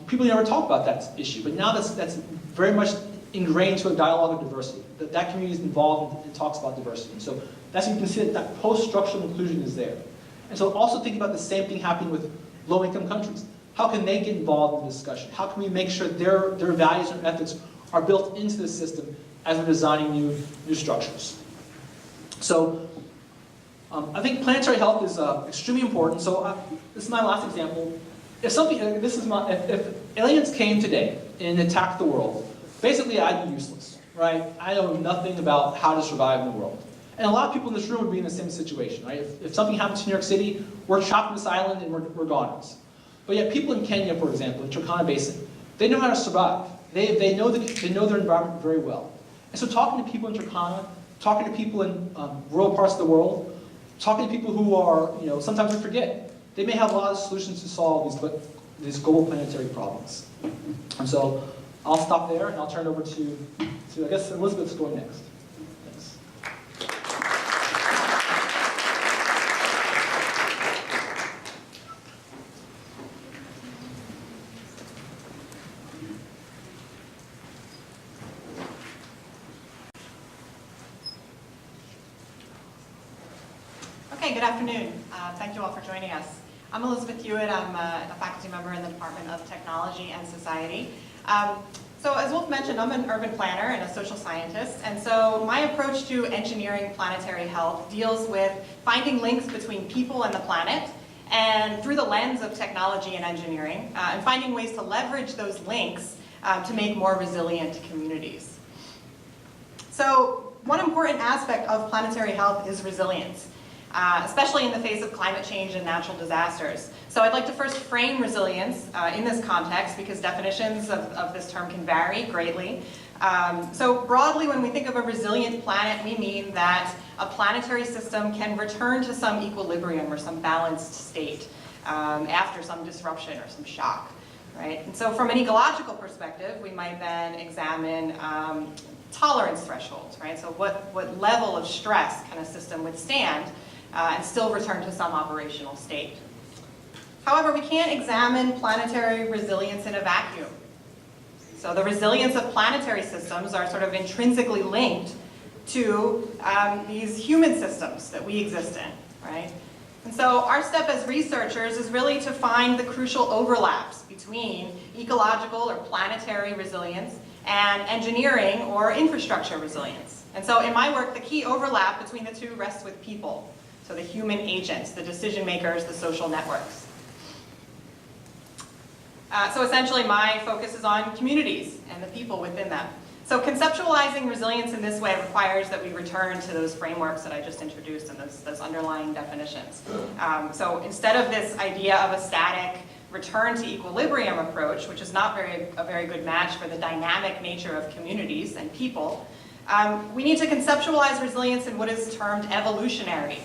people never talked about that issue, but now that's very much ingrained to a dialogue of diversity. That community is involved and talks about diversity. And so that's when you can see that post-structural inclusion is there. And so also think about the same thing happening with low-income countries. How can they get involved in the discussion? How can we make sure their values and ethics are built into the system as we're designing new structures? So I think planetary health is extremely important. So this is my last example. If aliens came today and attacked the world, basically I'd be useless, right? I know nothing about how to survive in the world. And a lot of people in this room would be in the same situation, right? If something happens to New York City, we're trapped on this island and we're goners. But yet people in Kenya, for example, in Turkana Basin, they know how to survive. They know their environment very well. And so talking to people in Turkana, talking to people in rural parts of the world, talking to people who are, sometimes we forget, they may have a lot of solutions to solve these global planetary problems. And so I'll stop there and I'll turn it over to I guess Elizabeth's going next. Thanks. Okay, good afternoon. Thank you all for joining us. I'm Elizabeth Hewitt. I'm a faculty member in the Department of Technology and Society. So as Wolf mentioned, I'm an urban planner and a social scientist, and so my approach to engineering planetary health deals with finding links between people and the planet, and through the lens of technology and engineering, and finding ways to leverage those links to make more resilient communities. So one important aspect of planetary health is resilience, especially in the face of climate change and natural disasters. So I'd like to first frame resilience in this context, because definitions of this term can vary greatly. So broadly, when we think of a resilient planet, we mean that a planetary system can return to some equilibrium or some balanced state after some disruption or some shock, right? And so from an ecological perspective, we might then examine tolerance thresholds, right? So what level of stress can a system withstand and still return to some operational state. However, we can't examine planetary resilience in a vacuum. So the resilience of planetary systems are sort of intrinsically linked to these human systems that we exist in, right? And so our step as researchers is really to find the crucial overlaps between ecological or planetary resilience and engineering or infrastructure resilience. And so in my work, the key overlap between the two rests with people. So the human agents, the decision makers, the social networks. So essentially my focus is on communities and the people within them. So conceptualizing resilience in this way requires that we return to those frameworks that I just introduced and those underlying definitions. So instead of this idea of a static return to equilibrium approach, which is not a very good match for the dynamic nature of communities and people, we need to conceptualize resilience in what is termed evolutionary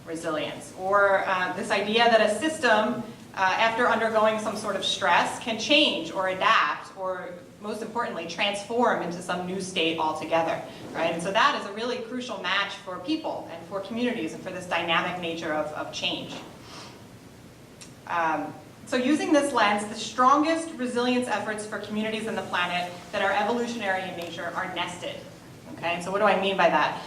resilience, or this idea that a system, after undergoing some sort of stress, can change or adapt, or most importantly, transform into some new state altogether, right? And so that is a really crucial match for people and for communities and for this dynamic nature of change. So using this lens, the strongest resilience efforts for communities on the planet that are evolutionary in nature are nested. Okay, so what do I mean by that?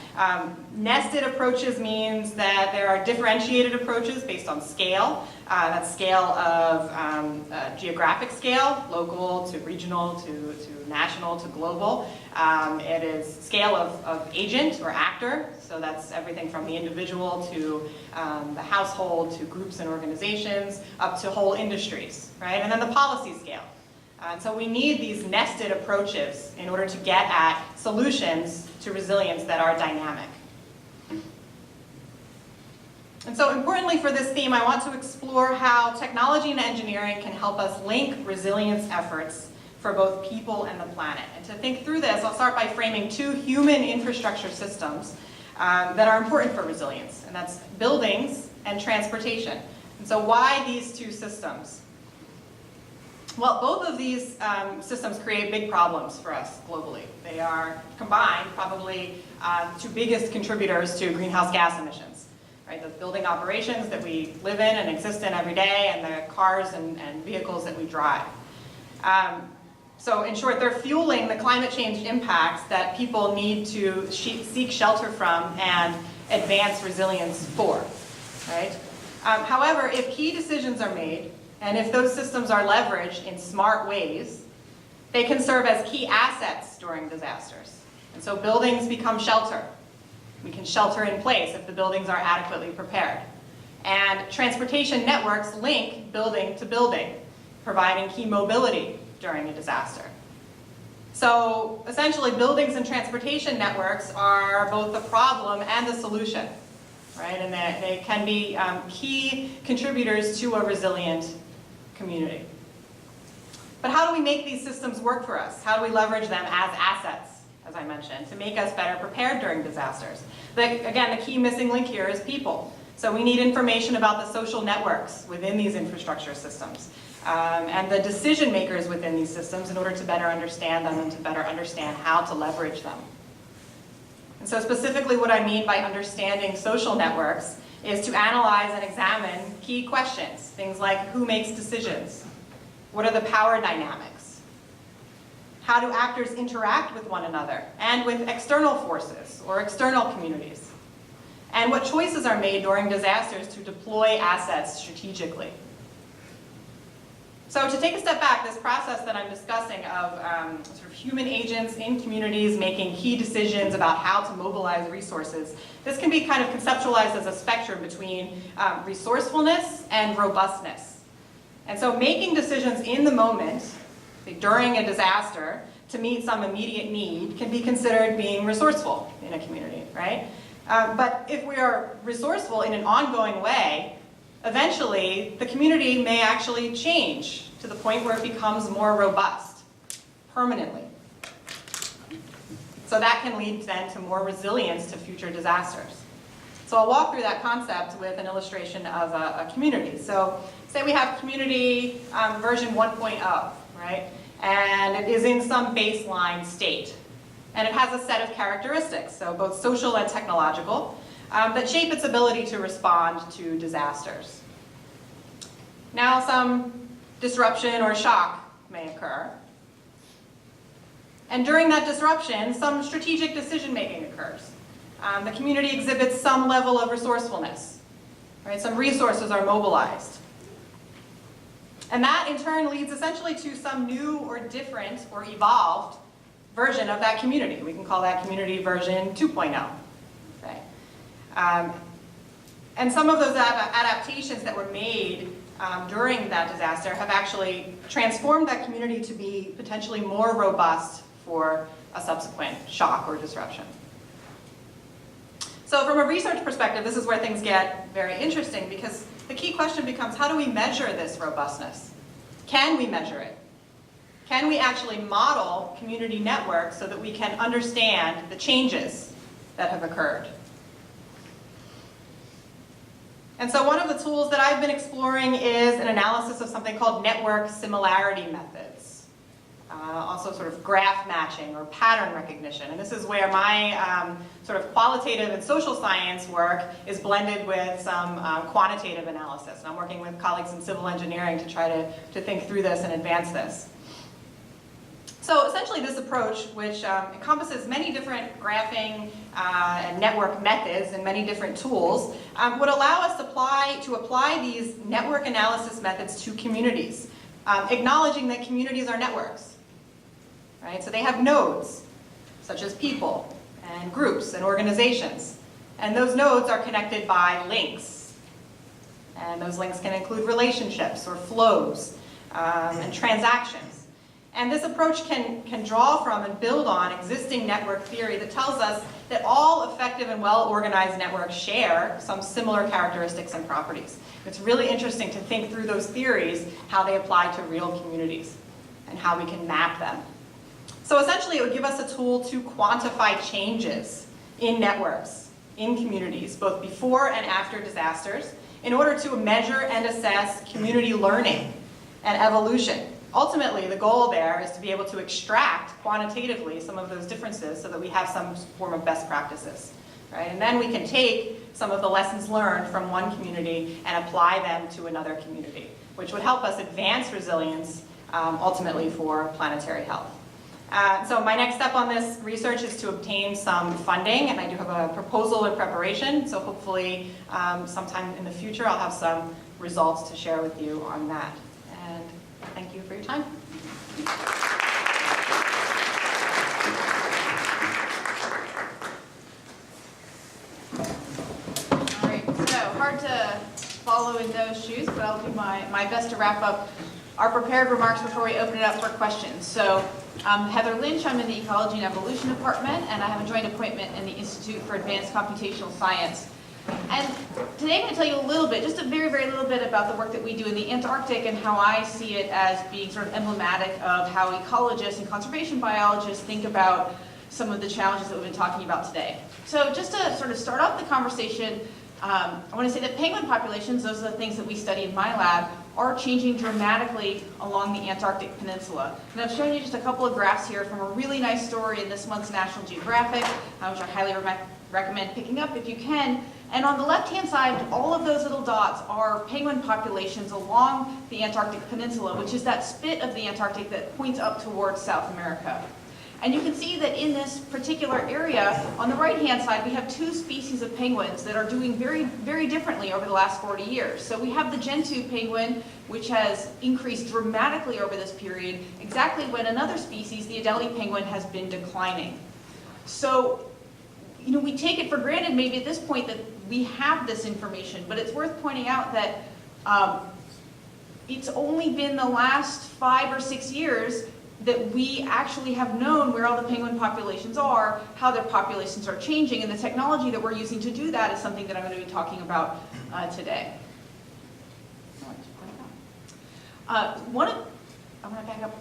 Nested approaches means that there are differentiated approaches based on scale. That's scale of geographic scale, local to regional to national to global. It is scale of agent or actor, so that's everything from the individual to the household to groups and organizations up to whole industries, right? And then the policy scale. And so we need these nested approaches in order to get at solutions to resilience that are dynamic. And so importantly for this theme, I want to explore how technology and engineering can help us link resilience efforts for both people and the planet. And to think through this, I'll start by framing two human infrastructure systems that are important for resilience, and that's buildings and transportation. And so why these two systems? Well, both of these systems create big problems for us globally. They are combined probably two biggest contributors to greenhouse gas emissions, right? The building operations that we live in and exist in every day, and the cars and vehicles that we drive. So in short, they're fueling the climate change impacts that people need to seek shelter from and advance resilience for, right? However, if key decisions are made, and if those systems are leveraged in smart ways, they can serve as key assets during disasters. And so buildings become shelter. We can shelter in place if the buildings are adequately prepared. And transportation networks link building to building, providing key mobility during a disaster. So essentially, buildings and transportation networks are both the problem and the solution, right? And they can be key contributors to a resilient community. But how do we make these systems work for us? How do we leverage them as assets, as I mentioned, to make us better prepared during disasters? Again, the key missing link here is people. So we need information about the social networks within these infrastructure systems and the decision makers within these systems in order to better understand them and to better understand how to leverage them. And so specifically what I mean by understanding social networks is to analyze and examine key questions. Things like who makes decisions? What are the power dynamics? How do actors interact with one another and with external forces or external communities? And what choices are made during disasters to deploy assets strategically? So to take a step back, this process that I'm discussing of sort of human agents in communities making key decisions about how to mobilize resources, this can be kind of conceptualized as a spectrum between resourcefulness and robustness. And so making decisions in the moment, during a disaster, to meet some immediate need can be considered being resourceful in a community, right? But if we are resourceful in an ongoing way, eventually the community may actually change to the point where it becomes more robust, permanently. So that can lead then to more resilience to future disasters. So I'll walk through that concept with an illustration of a community. So say we have community version 1.0, right? And it is in some baseline state. And it has a set of characteristics, so both social and technological, that shape its ability to respond to disasters. Now some disruption or shock may occur. And during that disruption, some strategic decision-making occurs. The community exhibits some level of resourcefulness, right? Some resources are mobilized. And that in turn leads essentially to some new or different or evolved version of that community. We can call that community version 2.0. Okay? And some of those adaptations that were made during that disaster have actually transformed that community to be potentially more robust for a subsequent shock or disruption. So from a research perspective, this is where things get very interesting because the key question becomes, how do we measure this robustness? Can we measure it? Can we actually model community networks so that we can understand the changes that have occurred? And so one of the tools that I've been exploring is an analysis of something called network similarity methods. Also sort of graph matching or pattern recognition. And this is where my sort of qualitative and social science work is blended with some quantitative analysis. And I'm working with colleagues in civil engineering to try to think through this and advance this. So essentially this approach, which encompasses many different graphing and network methods and many different tools, would allow us to apply these network analysis methods to communities, acknowledging that communities are networks. Right? So they have nodes, such as people and groups and organizations. And those nodes are connected by links. And those links can include relationships or flows and transactions. And this approach can draw from and build on existing network theory that tells us that all effective and well-organized networks share some similar characteristics and properties. It's really interesting to think through those theories, how they apply to real communities, and how we can map them. So essentially, it would give us a tool to quantify changes in networks, in communities, both before and after disasters, in order to measure and assess community learning and evolution. Ultimately, the goal there is to be able to extract quantitatively some of those differences so that we have some form of best practices. Right? And then we can take some of the lessons learned from one community and apply them to another community, which would help us advance resilience ultimately for planetary health. So my next step on this research is to obtain some funding, and I do have a proposal in preparation, so hopefully sometime in the future I'll have some results to share with you on that. And thank you for your time. All right, so hard to follow in those shoes, but I'll do my best to wrap up our prepared remarks before we open it up for questions. So I'm Heather Lynch, I'm in the Ecology and Evolution Department, and I have a joint appointment in the Institute for Advanced Computational Science. And today I'm going to tell you a little bit, just a very, very little bit about the work that we do in the Antarctic and how I see it as being sort of emblematic of how ecologists and conservation biologists think about some of the challenges that we've been talking about today. So just to sort of start off the conversation, I want to say that penguin populations, those are the things that we study in my lab, are changing dramatically along the Antarctic Peninsula. And I've shown you just a couple of graphs here from a really nice story in this month's National Geographic, which I highly recommend picking up if you can. And on the left-hand side, all of those little dots are penguin populations along the Antarctic Peninsula, which is that spit of the Antarctic that points up towards South America. And you can see that in this particular area, on the right-hand side, we have two species of penguins that are doing very, very differently over the last 40 years. So we have the Gentoo penguin, which has increased dramatically over this period, exactly when another species, the Adelie penguin, has been declining. So, you know, we take it for granted maybe at this point that we have this information, but it's worth pointing out that it's only been the last 5 or 6 years that we actually have known where all the penguin populations are, how their populations are changing, and the technology that we're using to do that is something that I'm going to be talking about today. I want to back up.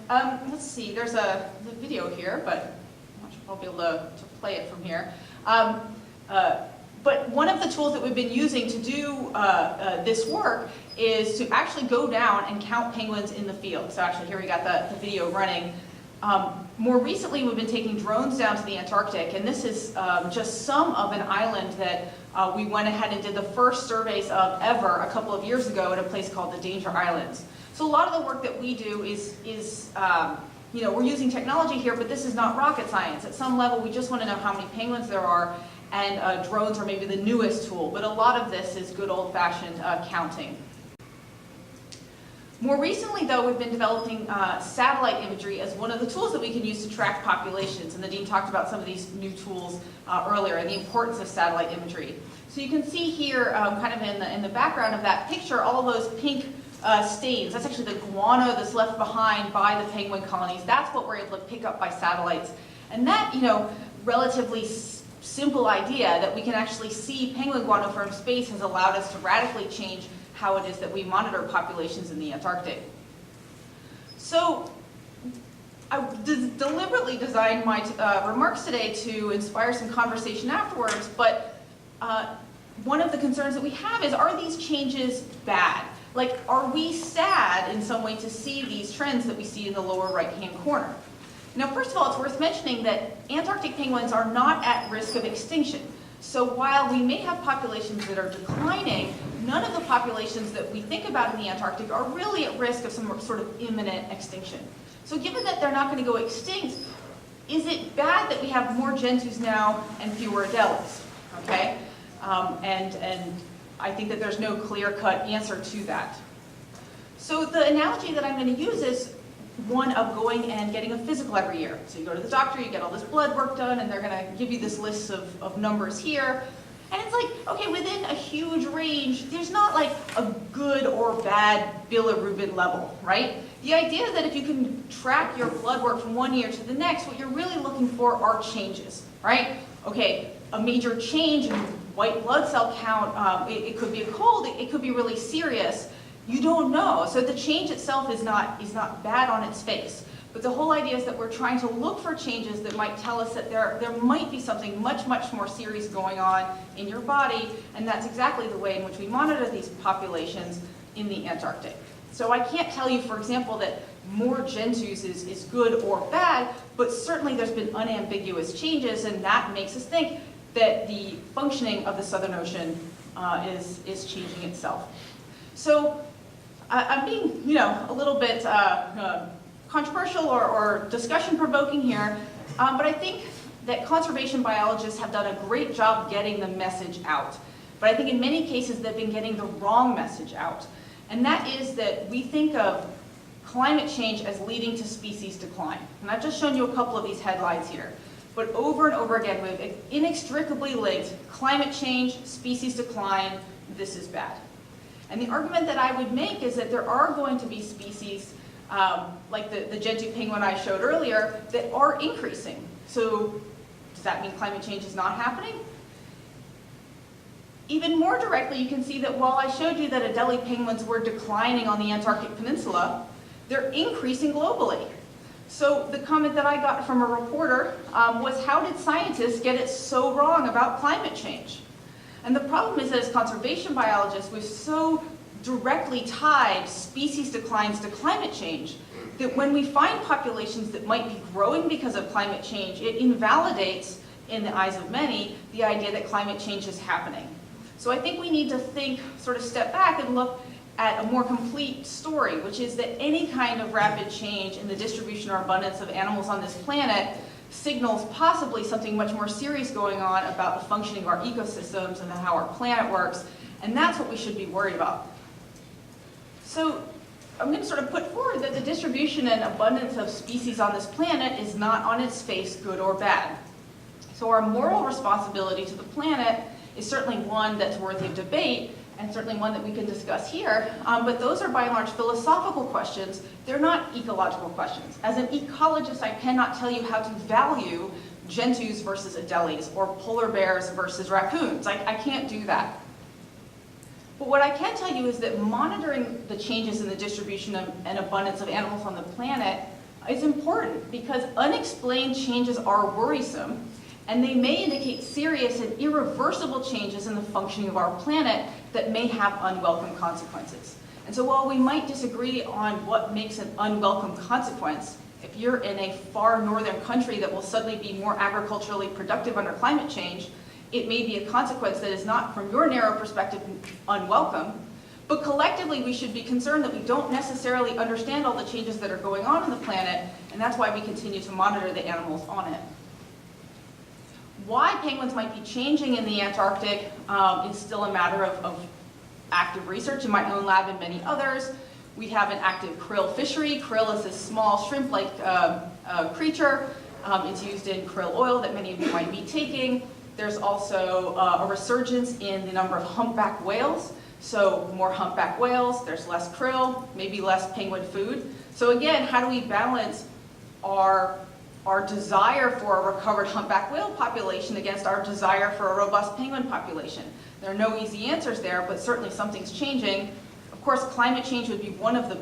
Let's see, there's the video here, but I'm not sure if I'll be able to play it from here. But one of the tools that we've been using to do this work is to actually go down and count penguins in the field. So actually here we got the video running. More recently we've been taking drones down to the Antarctic, and this is just some of an island that we went ahead and did the first surveys of ever a couple of years ago at a place called the Danger Islands. So a lot of the work that we do is you know, we're using technology here, but this is not rocket science. At some level we just want to know how many penguins there are, and drones are maybe the newest tool, but a lot of this is good old-fashioned counting. More recently, though, we've been developing satellite imagery as one of the tools that we can use to track populations, and the Dean talked about some of these new tools earlier and the importance of satellite imagery. So you can see here, kind of in the background of that picture, all those pink stains. That's actually the guano that's left behind by the penguin colonies. That's what we're able to pick up by satellites. And that, you know, relatively simple idea that we can actually see penguin guano from space has allowed us to radically change how it is that we monitor populations in the Antarctic. So I deliberately designed my remarks today to inspire some conversation afterwards, but one of the concerns that we have is, are these changes bad? Like, are we sad in some way to see these trends that we see in the lower right-hand corner? Now, first of all, it's worth mentioning that Antarctic penguins are not at risk of extinction. So while we may have populations that are declining, none of the populations that we think about in the Antarctic are really at risk of some sort of imminent extinction. So given that they're not going to go extinct, is it bad that we have more Gentoos now and fewer Adelies? Okay? And I think that there's no clear-cut answer to that. So the analogy that I'm going to use is one of going and getting a physical every year. So you go to the doctor, you get all this blood work done, and they're going to give you this list of numbers here. And it's like, okay, within a huge range, there's not like a good or bad bilirubin level, right? The idea that if you can track your blood work from one year to the next, what you're really looking for are changes, right? Okay, a major change in white blood cell count, it could be a cold, it could be really serious. You don't know. So the change itself is not bad on its face. But the whole idea is that we're trying to look for changes that might tell us that there might be something much, much more serious going on in your body, and that's exactly the way in which we monitor these populations in the Antarctic. So I can't tell you, for example, that more Gentoos is good or bad, but certainly there's been unambiguous changes, and that makes us think that the functioning of the Southern Ocean is changing itself. So I'm being, you know, a little bit controversial or discussion-provoking here, but I think that conservation biologists have done a great job getting the message out. But I think in many cases they've been getting the wrong message out. And that is that we think of climate change as leading to species decline. And I've just shown you a couple of these headlines here. But over and over again, we've inextricably linked climate change, species decline, this is bad. And the argument that I would make is that there are going to be species, like the Gentoo penguin I showed earlier, that are increasing. So does that mean climate change is not happening? Even more directly, you can see that while I showed you that Adelie penguins were declining on the Antarctic Peninsula, they're increasing globally. So the comment that I got from a reporter was, how did scientists get it so wrong about climate change? And the problem is that as conservation biologists, we've so directly tied species declines to climate change that when we find populations that might be growing because of climate change, it invalidates, in the eyes of many, the idea that climate change is happening. So I think we need to think, sort of step back and look at a more complete story, which is that any kind of rapid change in the distribution or abundance of animals on this planet signals possibly something much more serious going on about the functioning of our ecosystems and how our planet works, and that's what we should be worried about. So I'm going to sort of put forward that the distribution and abundance of species on this planet is not on its face good or bad. So our moral responsibility to the planet is certainly one that's worthy of debate, and certainly one that we can discuss here, but those are by and large philosophical questions. They're not ecological questions. As an ecologist, I cannot tell you how to value gentoos versus adelies, or polar bears versus raccoons. I can't do that. But what I can tell you is that monitoring the changes in the distribution and abundance of animals on the planet is important, because unexplained changes are worrisome, and they may indicate serious and irreversible changes in the functioning of our planet that may have unwelcome consequences. And so while we might disagree on what makes an unwelcome consequence, if you're in a far northern country that will suddenly be more agriculturally productive under climate change, it may be a consequence that is not, from your narrow perspective, unwelcome, but collectively we should be concerned that we don't necessarily understand all the changes that are going on the planet, and that's why we continue to monitor the animals on it. Why penguins might be changing in the Antarctic is still a matter of active research in my own lab and many others. We have an active krill fishery. Krill is this small shrimp-like creature. It's used in krill oil that many of you might be taking. There's also a resurgence in the number of humpback whales. So more humpback whales, there's less krill, maybe less penguin food. So again, how do we balance our desire for a recovered humpback whale population against our desire for a robust penguin population? There are no easy answers there, but certainly something's changing. Of course, climate change would be one of the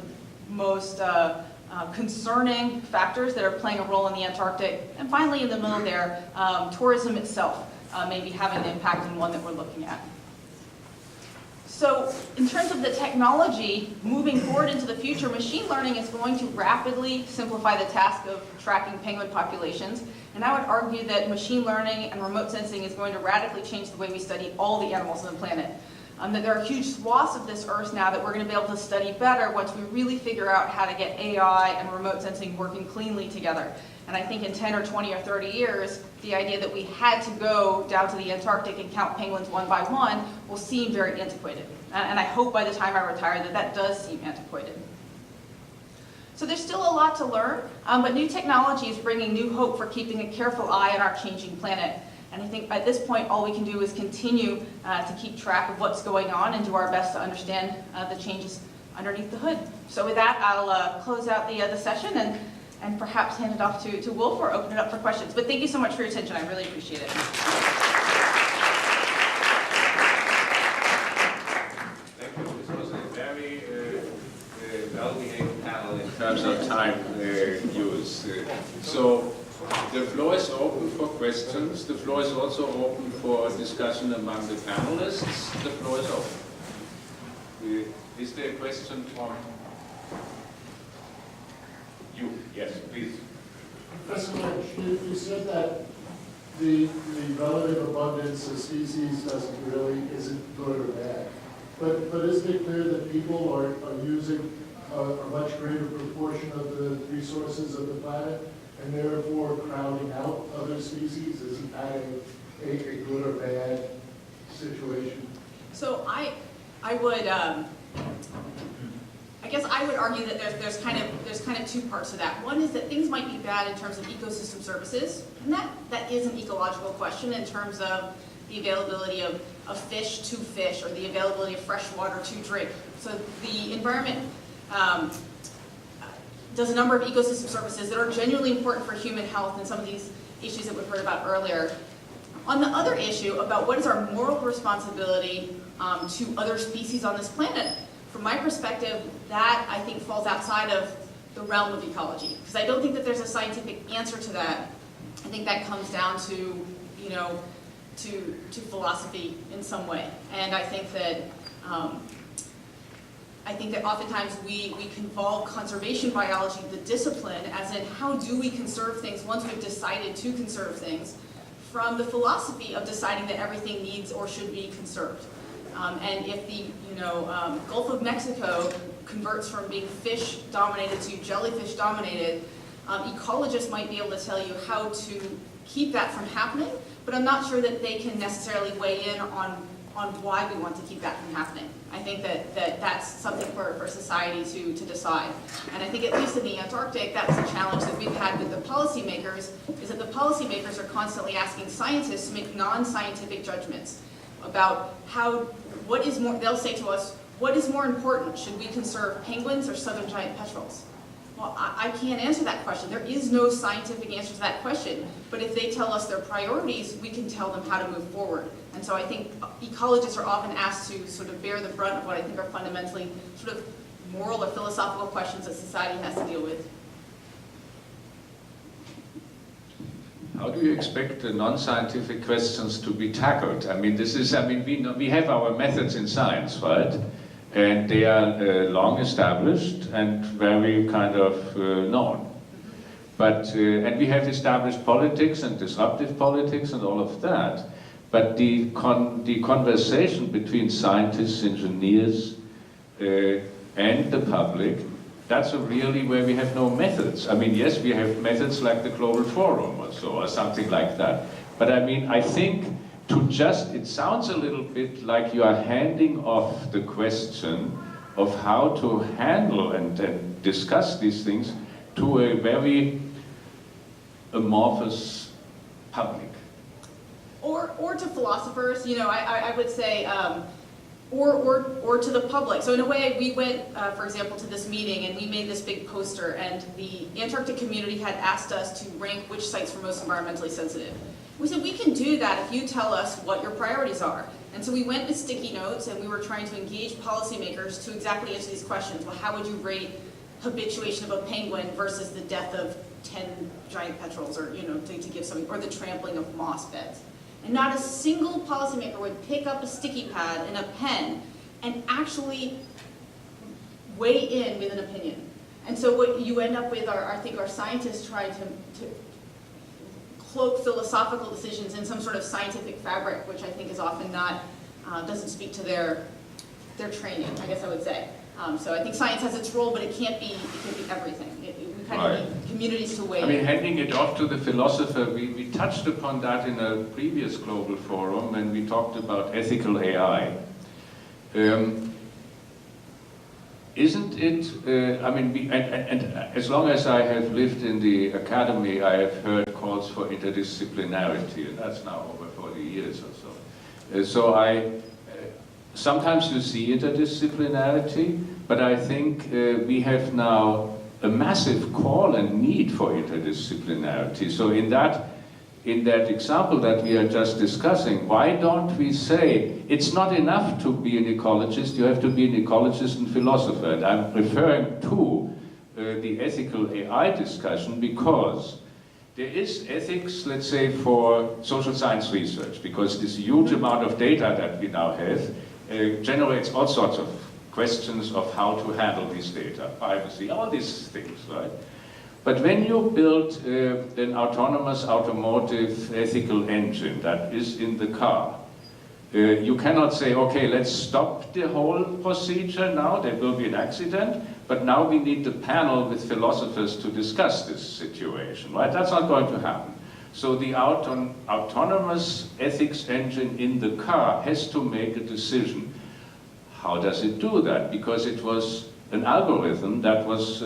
most concerning factors that are playing a role in the Antarctic. And finally, in the middle there, tourism itself may be having an impact, and one that we're looking at. So in terms of the technology moving forward into the future, machine learning is going to rapidly simplify the task of tracking penguin populations. And I would argue that machine learning and remote sensing is going to radically change the way we study all the animals on the planet. That there are huge swaths of this Earth now that we're going to be able to study better once we really figure out how to get AI and remote sensing working cleanly together. And I think in 10 or 20 or 30 years, the idea that we had to go down to the Antarctic and count penguins one by one will seem very antiquated. And I hope by the time I retire that that does seem antiquated. So there's still a lot to learn, but new technology is bringing new hope for keeping a careful eye on our changing planet. And I think at this point, all we can do is continue to keep track of what's going on and do our best to understand the changes underneath the hood. So with that, I'll close out the session and perhaps hand it off to Wolf or open it up for questions. But thank you so much for your attention. I really appreciate it. Thank you. This was a very well-behaved panel in terms of time use. So the floor is open for questions. The floor is also open for discussion among the panelists. The floor is open. Is there a question from you? Yes, please. Professor Lynch, you said that the relative abundance of species isn't good or bad. But isn't it clear that people are using a much greater proportion of the resources of the planet and therefore crowding out other species? Isn't that a good or bad situation? So I would I guess I would argue that there's kind of two parts to that. One is that things might be bad in terms of ecosystem services, and that is an ecological question in terms of the availability of fish to fish or the availability of fresh water to drink. So the environment does a number of ecosystem services that are genuinely important for human health, and some of these issues that we've heard about earlier On the other issue about what is our moral responsibility to other species on this planet, from my perspective, that I think falls outside of the realm of ecology, because I don't think that there's a scientific answer to that. I think that comes down to, you know, to philosophy in some way, and I think that oftentimes we convolve conservation biology, the discipline, as in how do we conserve things once we've decided to conserve things, from the philosophy of deciding that everything needs or should be conserved. And if the Gulf of Mexico converts from being fish dominated to jellyfish dominated, ecologists might be able to tell you how to keep that from happening, but I'm not sure that they can necessarily weigh in on why we want to keep that from happening. I think that's something for society to decide. And I think at least in the Antarctic, that's a challenge that we've had with the policymakers, is that the policymakers are constantly asking scientists to make non-scientific judgments about what is more, they'll say to us, what is more important? Should we conserve penguins or southern giant petrels? Well, I can't answer that question. There is no scientific answer to that question. But if they tell us their priorities, we can tell them how to move forward. And so I think ecologists are often asked to sort of bear the brunt of what I think are fundamentally sort of moral or philosophical questions that society has to deal with. How do you expect the non-scientific questions to be tackled? I mean, we have our methods in science, right? And they are long established and very kind of known. But, and we have established politics and disruptive politics and all of that. But the conversation between scientists, engineers, and the public, that's really where we have no methods. I mean, yes, we have methods like the Global Forum or so, or something like that. But I mean, I think it sounds a little bit like you are handing off the question of how to handle and discuss these things to a very amorphous public. Or to philosophers, I would say, or to the public. So in a way, we went, for example, to this meeting and we made this big poster, and the Antarctic community had asked us to rank which sites were most environmentally sensitive. We said, we can do that if you tell us what your priorities are. And so we went with sticky notes and we were trying to engage policymakers to exactly answer these questions. Well, how would you rate habituation of a penguin versus the death of 10 giant petrels, or, to give something, or the trampling of moss beds? And not a single policymaker would pick up a sticky pad and a pen and actually weigh in with an opinion. And so what you end up with are, I think, our scientists trying to cloak philosophical decisions in some sort of scientific fabric, which I think is often not, doesn't speak to their training, I guess I would say. So I think science has its role, but it can't be everything. We kind of need communities to weigh in. I mean, handing it off to the philosopher, we touched upon that in a previous global forum when we talked about ethical AI. Isn't it, and as long as I have lived in the academy, I have heard calls for interdisciplinarity, and that's now over 40 years or so. Sometimes you see interdisciplinarity, but I think we have now a massive call and need for interdisciplinarity. So in that example that we are just discussing, why don't we say it's not enough to be an ecologist, you have to be an ecologist and philosopher? And I'm referring to the ethical AI discussion because there is ethics, let's say, for social science research, because this huge amount of data that we now have generates all sorts of questions of how to handle this data, privacy, all these things, right? But when you build an autonomous automotive ethical engine that is in the car, you cannot say, okay, let's stop the whole procedure now, there will be an accident, but now we need the panel with philosophers to discuss this situation, right? That's not going to happen. So the autonomous ethics engine in the car has to make a decision. How does it do that? Because it was an algorithm that was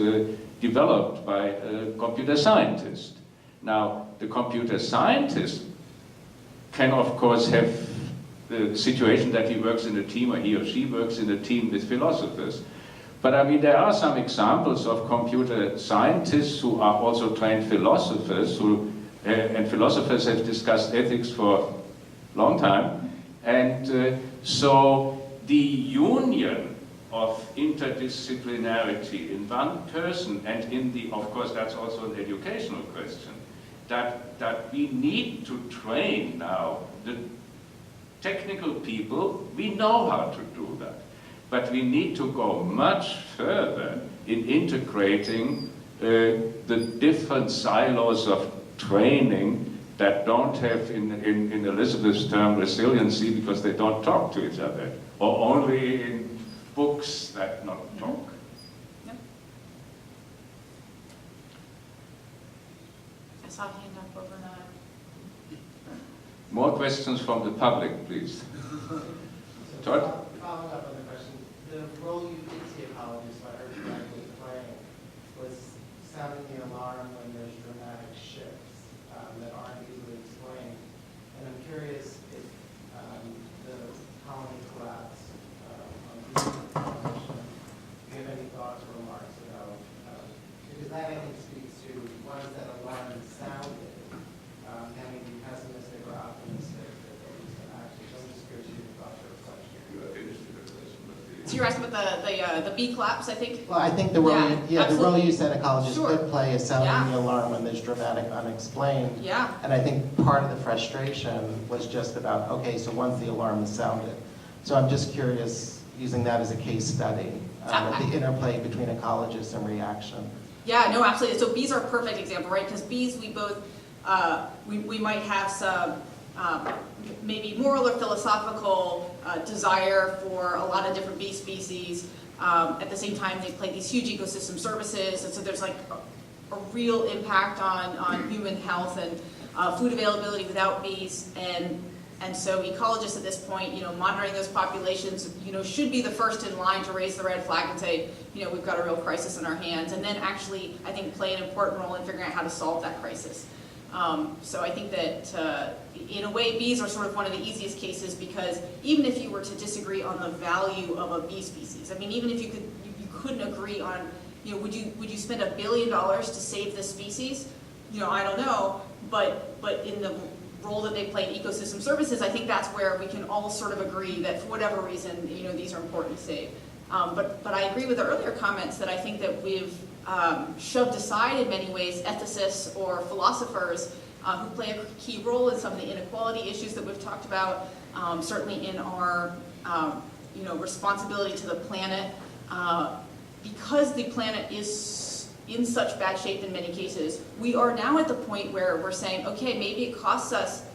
developed by a computer scientist. Now, the computer scientist can, of course, have the situation that he works in a team, or he or she works in a team with philosophers. But I mean, there are some examples of computer scientists who are also trained philosophers, and philosophers have discussed ethics for long time. And so the union of interdisciplinarity in one person, and in the, of course, that's also an educational question, that we need to train now the technical people. We know how to do that, but we need to go much further in integrating the different silos of training that don't have, in Elizabeth's term, resiliency, because they don't talk to each other, or only in books that not talk. Yep. I saw a hand up over there. More questions from the public, please. Todd? Following up on the question, the role you did see ecologists, if I heard you correctly, playing was sounding the alarm when there's dramatic shifts that aren't easily explained. And I'm curious if the colony collapse on the population, do you have any thoughts or remarks about, because that I think speaks to, once that alarm is sounded, can we be pessimistic or optimistic that there'll be some action? So I'm just curious if your thoughts or reflections. You are finished with the question, but So you're asking about the bee collapse, I think? Well, I think the role, Yeah, the role absolutely. you said ecologists Sure. could play is sounding Yeah. the alarm when there's dramatic unexplained. Yeah. And I think part of the frustration was just about, okay, so once the alarm is sounded. So I'm just curious, using that as a case study, the interplay between ecologists and reaction. Yeah, no, absolutely. So bees are a perfect example, right? Because bees, we both, we might have some maybe moral or philosophical desire for a lot of different bee species. At the same time, they play these huge ecosystem services, and so there's like a real impact on human health and food availability without bees. And so ecologists at this point, monitoring those populations, should be the first in line to raise the red flag and say, we've got a real crisis in our hands, and then actually, I think, play an important role in figuring out how to solve that crisis. So I think that, in a way, bees are sort of one of the easiest cases, because even if you were to disagree on the value of a bee species, I mean, even if you couldn't agree on, would you spend $1 billion to save this species? I don't know, but in the role that they play in ecosystem services, I think that's where we can all sort of agree that for whatever reason, these are important to save. But I agree with the earlier comments that I think that we've shoved aside in many ways ethicists or philosophers who play a key role in some of the inequality issues that we've talked about, certainly in our responsibility to the planet. Because the planet is in such bad shape in many cases, we are now at the point where we're saying, okay, maybe it costs us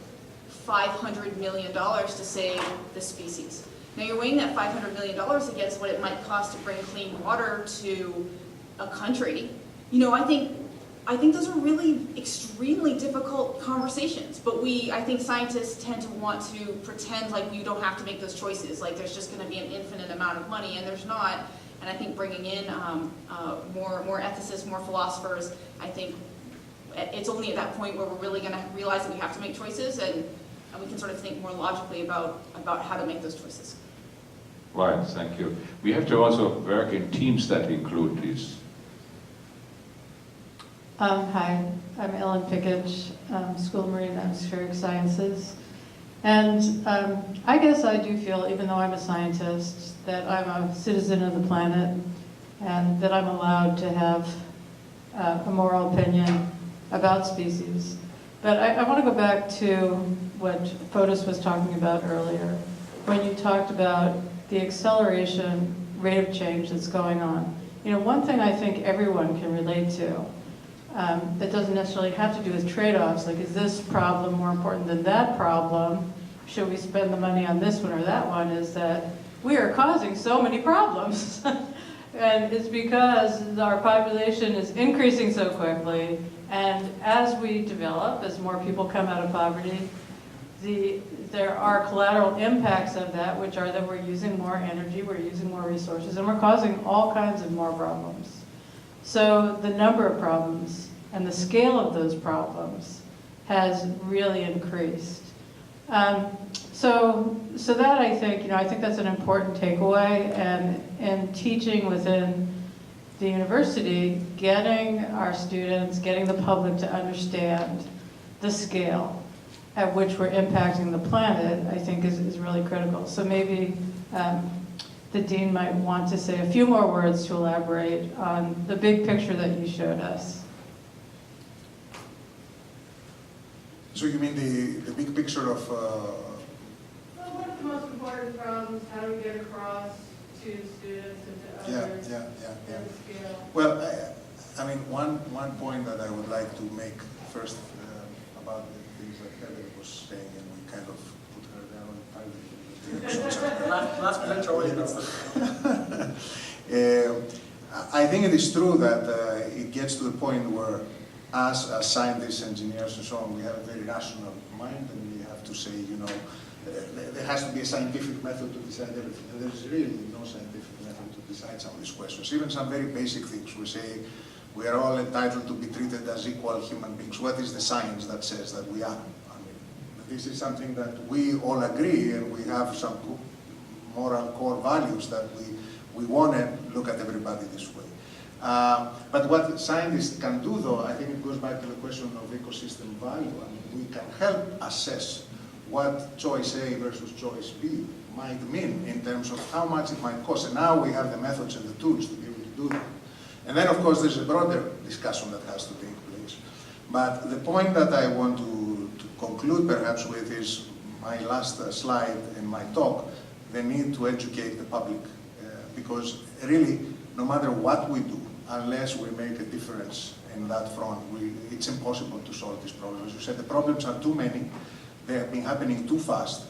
$500 million to save this species. Now you're weighing that $500 million against what it might cost to bring clean water to a country. I think those are really extremely difficult conversations, but I think scientists tend to want to pretend like you don't have to make those choices, like there's just going to be an infinite amount of money, and there's not. And I think bringing in more ethicists, more philosophers, I think it's only at that point where we're really going to realize that we have to make choices, and we can sort of think more logically about how to make those choices. Right, thank you. We have to also work in teams that include these. Hi, I'm Ellen Pickage, School of Marine and Atmospheric Sciences. And I guess I do feel, even though I'm a scientist, that I'm a citizen of the planet and that I'm allowed to have a moral opinion about species. But I want to go back to what Fotis was talking about earlier, when you talked about the acceleration rate of change that's going on. One thing I think everyone can relate to, that doesn't necessarily have to do with trade-offs, like is this problem more important than that problem? Should we spend the money on this one or that one? Is that we are causing so many problems. And it's because our population is increasing so quickly, and as we develop, as more people come out of poverty, there are collateral impacts of that, which are that we're using more energy, we're using more resources, and we're causing all kinds of more problems. So the number of problems and the scale of those problems has really increased. So that I think that's an important takeaway, and in teaching within the university, getting our students, getting the public to understand the scale at which we're impacting the planet, I think is really critical. So maybe the Dean might want to say a few more words to elaborate on the big picture that you showed us. So you mean the big picture of... Well, what are the most important problems? How do we get across to students and to others? Yeah. And scale? Well, I mean, one point that I would like to make first about the things that Heather was saying, and we kind of put her down on the Last presenter always gets I think it is true that it gets to the point where us as scientists, engineers, and so on, we have a very rational mind, and we have to say, you know, there has to be a scientific method to decide everything. And there's really no scientific method to decide some of these questions. Even some very basic things. We say we are all entitled to be treated as equal human beings. What is the science that says that we are? I mean, this is something that we all agree, and we have some moral core values that we want to look at everybody this way. But what scientists can do, though, I think it goes back to the question of ecosystem value. I mean, we can help assess what choice A versus choice B might mean in terms of how much it might cost. And now we have the methods and the tools to be able to do that. And then, of course, there's a broader discussion that has to take place. But the point that I want to conclude, perhaps, with is my last slide in my talk, the need to educate the public. Because really, no matter what we do, unless we make a difference in that front, it's impossible to solve this problem. As you said, the problems are too many. They have been happening too fast.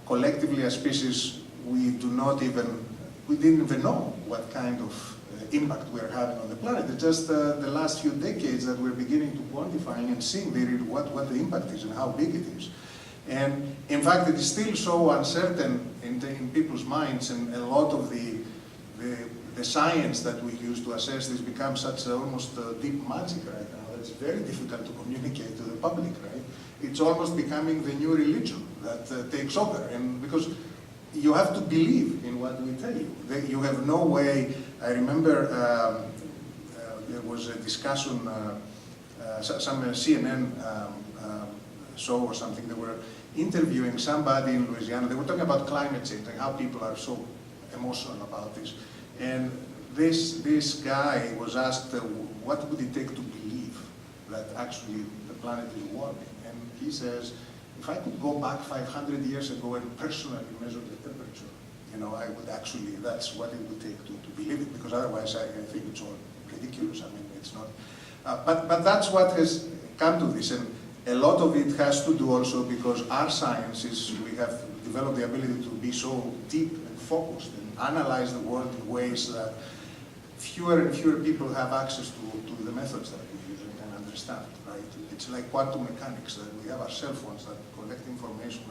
Collectively, as species, we didn't even know what kind of impact we're having on the planet. It's just the last few decades that we're beginning to quantifying and seeing what the impact is and how big it is. And in fact, it is still so uncertain in people's minds, and a lot of the science that we use to assess this becomes such almost deep magic right now. It's very difficult to communicate to the public, right? It's almost becoming the new religion that takes over, and because you have to believe in what we tell you. You have no way. I remember there was a discussion, some CNN show or something. They were interviewing somebody in Louisiana. They were talking about climate change and how people are so emotional about this. And this guy was asked, what would it take to believe that actually the planet is warming? And he says, if I could go back 500 years ago and personally measure the temperature, you know, I would actually, that's what it would take to believe it, because otherwise I think it's all ridiculous. I mean, it's not. But that's what has come to this. And a lot of it has to do also because our science is, we have developed the ability to be so deep and focused and analyze the world in ways that fewer and fewer people have access to the methods that we use and can understand, right? It's like quantum mechanics, that we have our cell phones that collect information.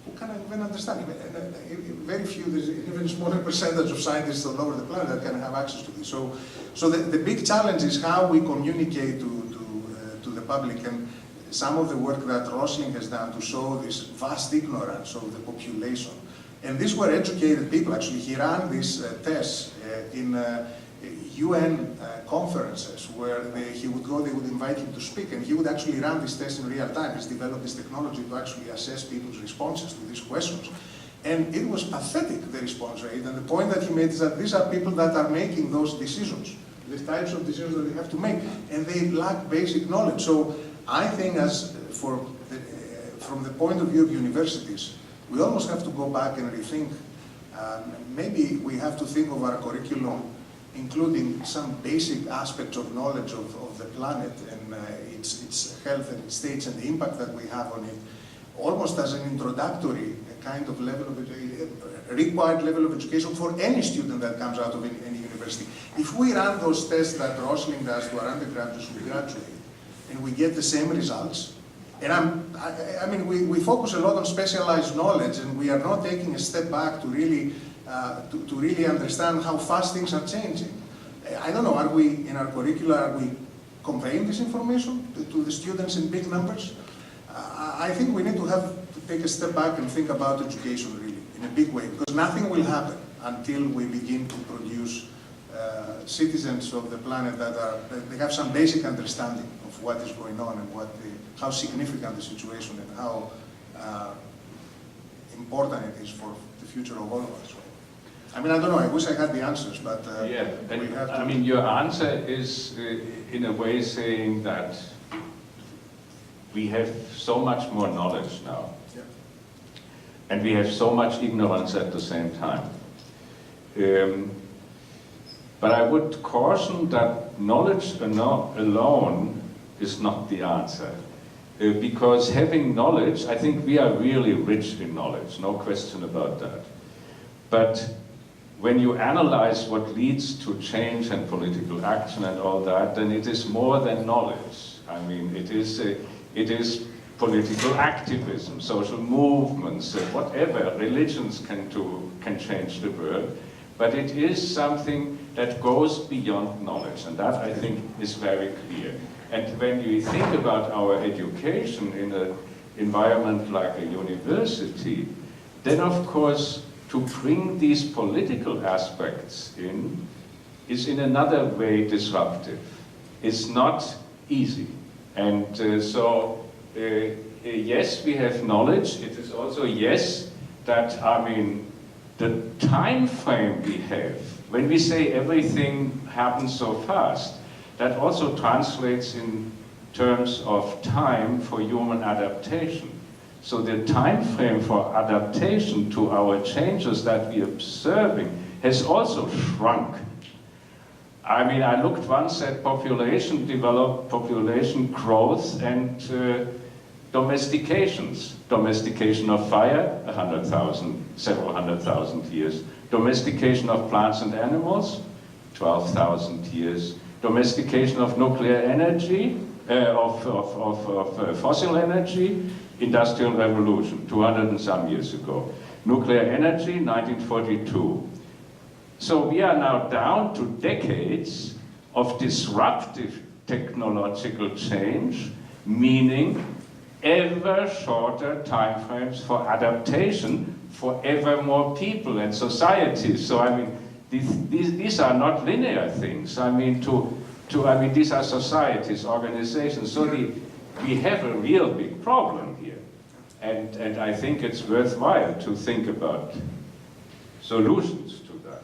Who can even understand? Very few, there's an even smaller percentage of scientists all over the planet that can have access to this. So the big challenge is how we communicate to the public, and some of the work that Rosling has done to show this vast ignorance of the population. And these were educated people. Actually, he ran these tests in UN conferences where he would go, they would invite him to speak, and he would actually run these tests in real time. He's developed this technology to actually assess people's responses to these questions. And it was pathetic, the response rate. And the point that he made is that these are people that are making those decisions, the types of decisions that they have to make, and they lack basic knowledge. So I think from the point of view of universities, we almost have to go back and rethink. Maybe we have to think of our curriculum including some basic aspects of knowledge of the planet and its health and its states and the impact that we have on it, almost as an introductory kind of level of required level of education for any student that comes out of any university. If we run those tests that Rosling does to our undergraduates who graduate, and we get the same results, and I mean, we focus a lot on specialized knowledge, and we are not taking a step back to really understand how fast things are changing. I don't know, are we, in our curricula, are we conveying this information to the students in big numbers? I think we need to take a step back and think about education really, in a big way, because nothing will happen until we begin to produce citizens of the planet that they have some basic understanding of what is going on and how significant the situation and how important it is for the future of all of us. I mean, I don't know, I wish I had the answers, but Yeah, we have to... I mean, your answer is in a way saying that we have so much more knowledge now. Yeah. And we have so much ignorance at the same time. But I would caution that knowledge alone is not the answer. Because having knowledge, I think we are really rich in knowledge, no question about that. But when you analyze what leads to change and political action and all that, then it is more than knowledge. I mean, it is political activism, social movements, whatever. Religions can change the world. But it is something that goes beyond knowledge, and that, I think, is very clear. And when you think about our education in an environment like a university, then, of course, to bring these political aspects in is in another way disruptive. It's not easy. And yes, we have knowledge. It is also, yes, that, I mean, the time frame we have, when we say everything happens so fast, that also translates in terms of time for human adaptation. So the time frame for adaptation to our changes that we are observing has also shrunk. I mean, I looked once at population growth and domestications. Domestication of fire, several hundred thousand years. Domestication of plants and animals, 12,000 years. Domestication of nuclear energy, of fossil energy, Industrial Revolution, 200 and some years ago. Nuclear energy, 1942. So we are now down to decades of disruptive technological change, meaning ever shorter time frames for adaptation for ever more people and societies. So I mean, these are not linear things. I mean, these are societies, organizations. So we have a real big problem here. And I think it's worthwhile to think about solutions to that.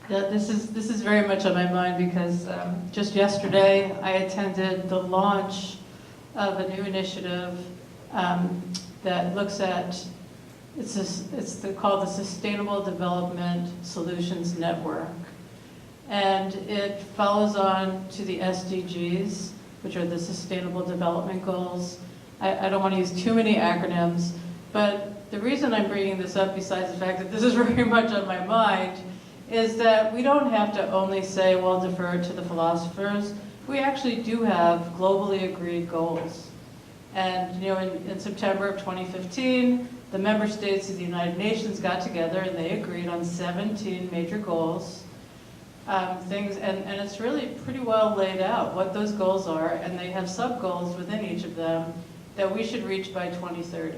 Yeah, this is very much on my mind because just yesterday I attended the launch of a new initiative that looks at, it's called the Sustainable Development Solutions Network. And it follows on to the SDGs, which are the Sustainable Development Goals. I don't want to use too many acronyms, but the reason I'm bringing this up, besides the fact that this is very much on my mind, is that we don't have to only say, well, defer to the philosophers. We actually do have globally agreed goals. And you know, in September of 2015, the member states of the United Nations got together and they agreed on 17 major goals. And it's really pretty well laid out what those goals are, and they have sub-goals within each of them that we should reach by 2030.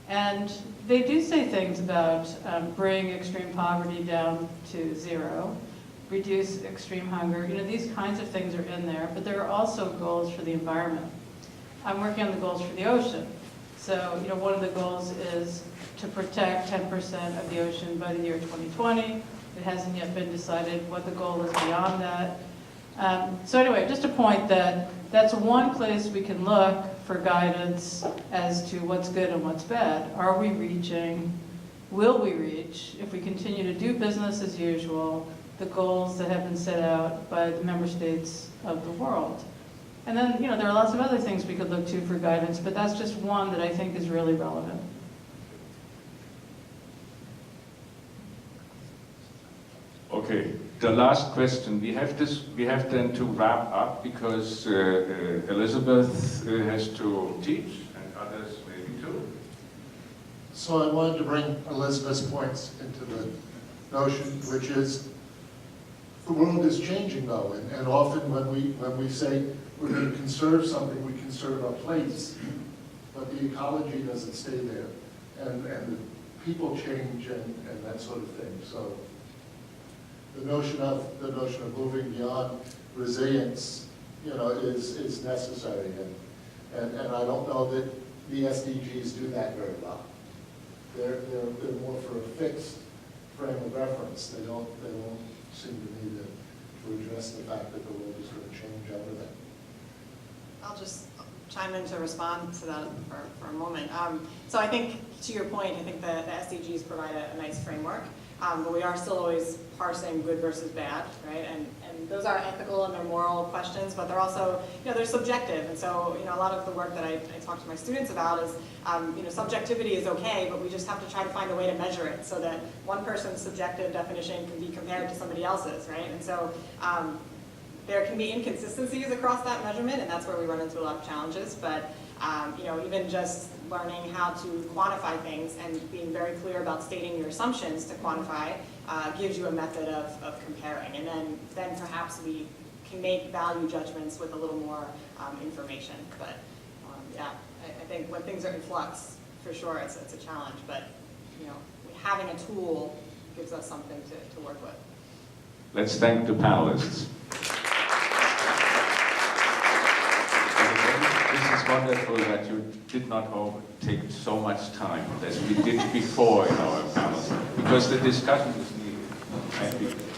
And they do say things about bring extreme poverty down to 0, reduce extreme hunger. You know, these kinds of things are in there, but there are also goals for the environment. I'm working on the goals for the ocean. So, you know, one of the goals is to protect 10% of the ocean by the year 2020. It hasn't yet been decided what the goal is beyond that. So anyway, just a point that that's one place we can look for guidance as to what's good and what's bad. Are we reaching, will we reach, if we continue to do business as usual, the goals that have been set out by the member states of the world? And then, you know, there are lots of other things we could look to for guidance, but that's just one that I think is really relevant. Okay, the last question. We have then to wrap up because Elizabeth has to teach and others maybe too. So I wanted to bring Elizabeth's points into the notion, which is the world is changing though, and often when we say we're going to conserve something, we conserve a place, but the ecology doesn't stay there, and the people change and that sort of thing. So the notion of moving beyond resilience, is necessary, and I don't know that the SDGs do that very well. They're more for a fixed frame of reference. They don't seem to me to address the fact that the world is going to change over them. I'll just chime in to respond to that for a moment. So I think, to your point, I think the SDGs provide a nice framework, but we are still always parsing good versus bad, right? And those are ethical and they're moral questions, but they're also, they're subjective. And so, a lot of the work that I talk to my students about is, subjectivity is okay, but we just have to try to find a way to measure it so that one person's subjective definition can be compared to somebody else's, right? And so, there can be inconsistencies across that measurement, and that's where we run into a lot of challenges. But even just learning how to quantify things and being very clear about stating your assumptions to quantify gives you a method of comparing. And then perhaps we can make value judgments with a little more information. But yeah, I think when things are in flux, for sure, it's a challenge. But having a tool gives us something to work with. Let's thank the panelists. This is wonderful that you did not take so much time as we did before in our panels, because the discussion is needed. Thank you.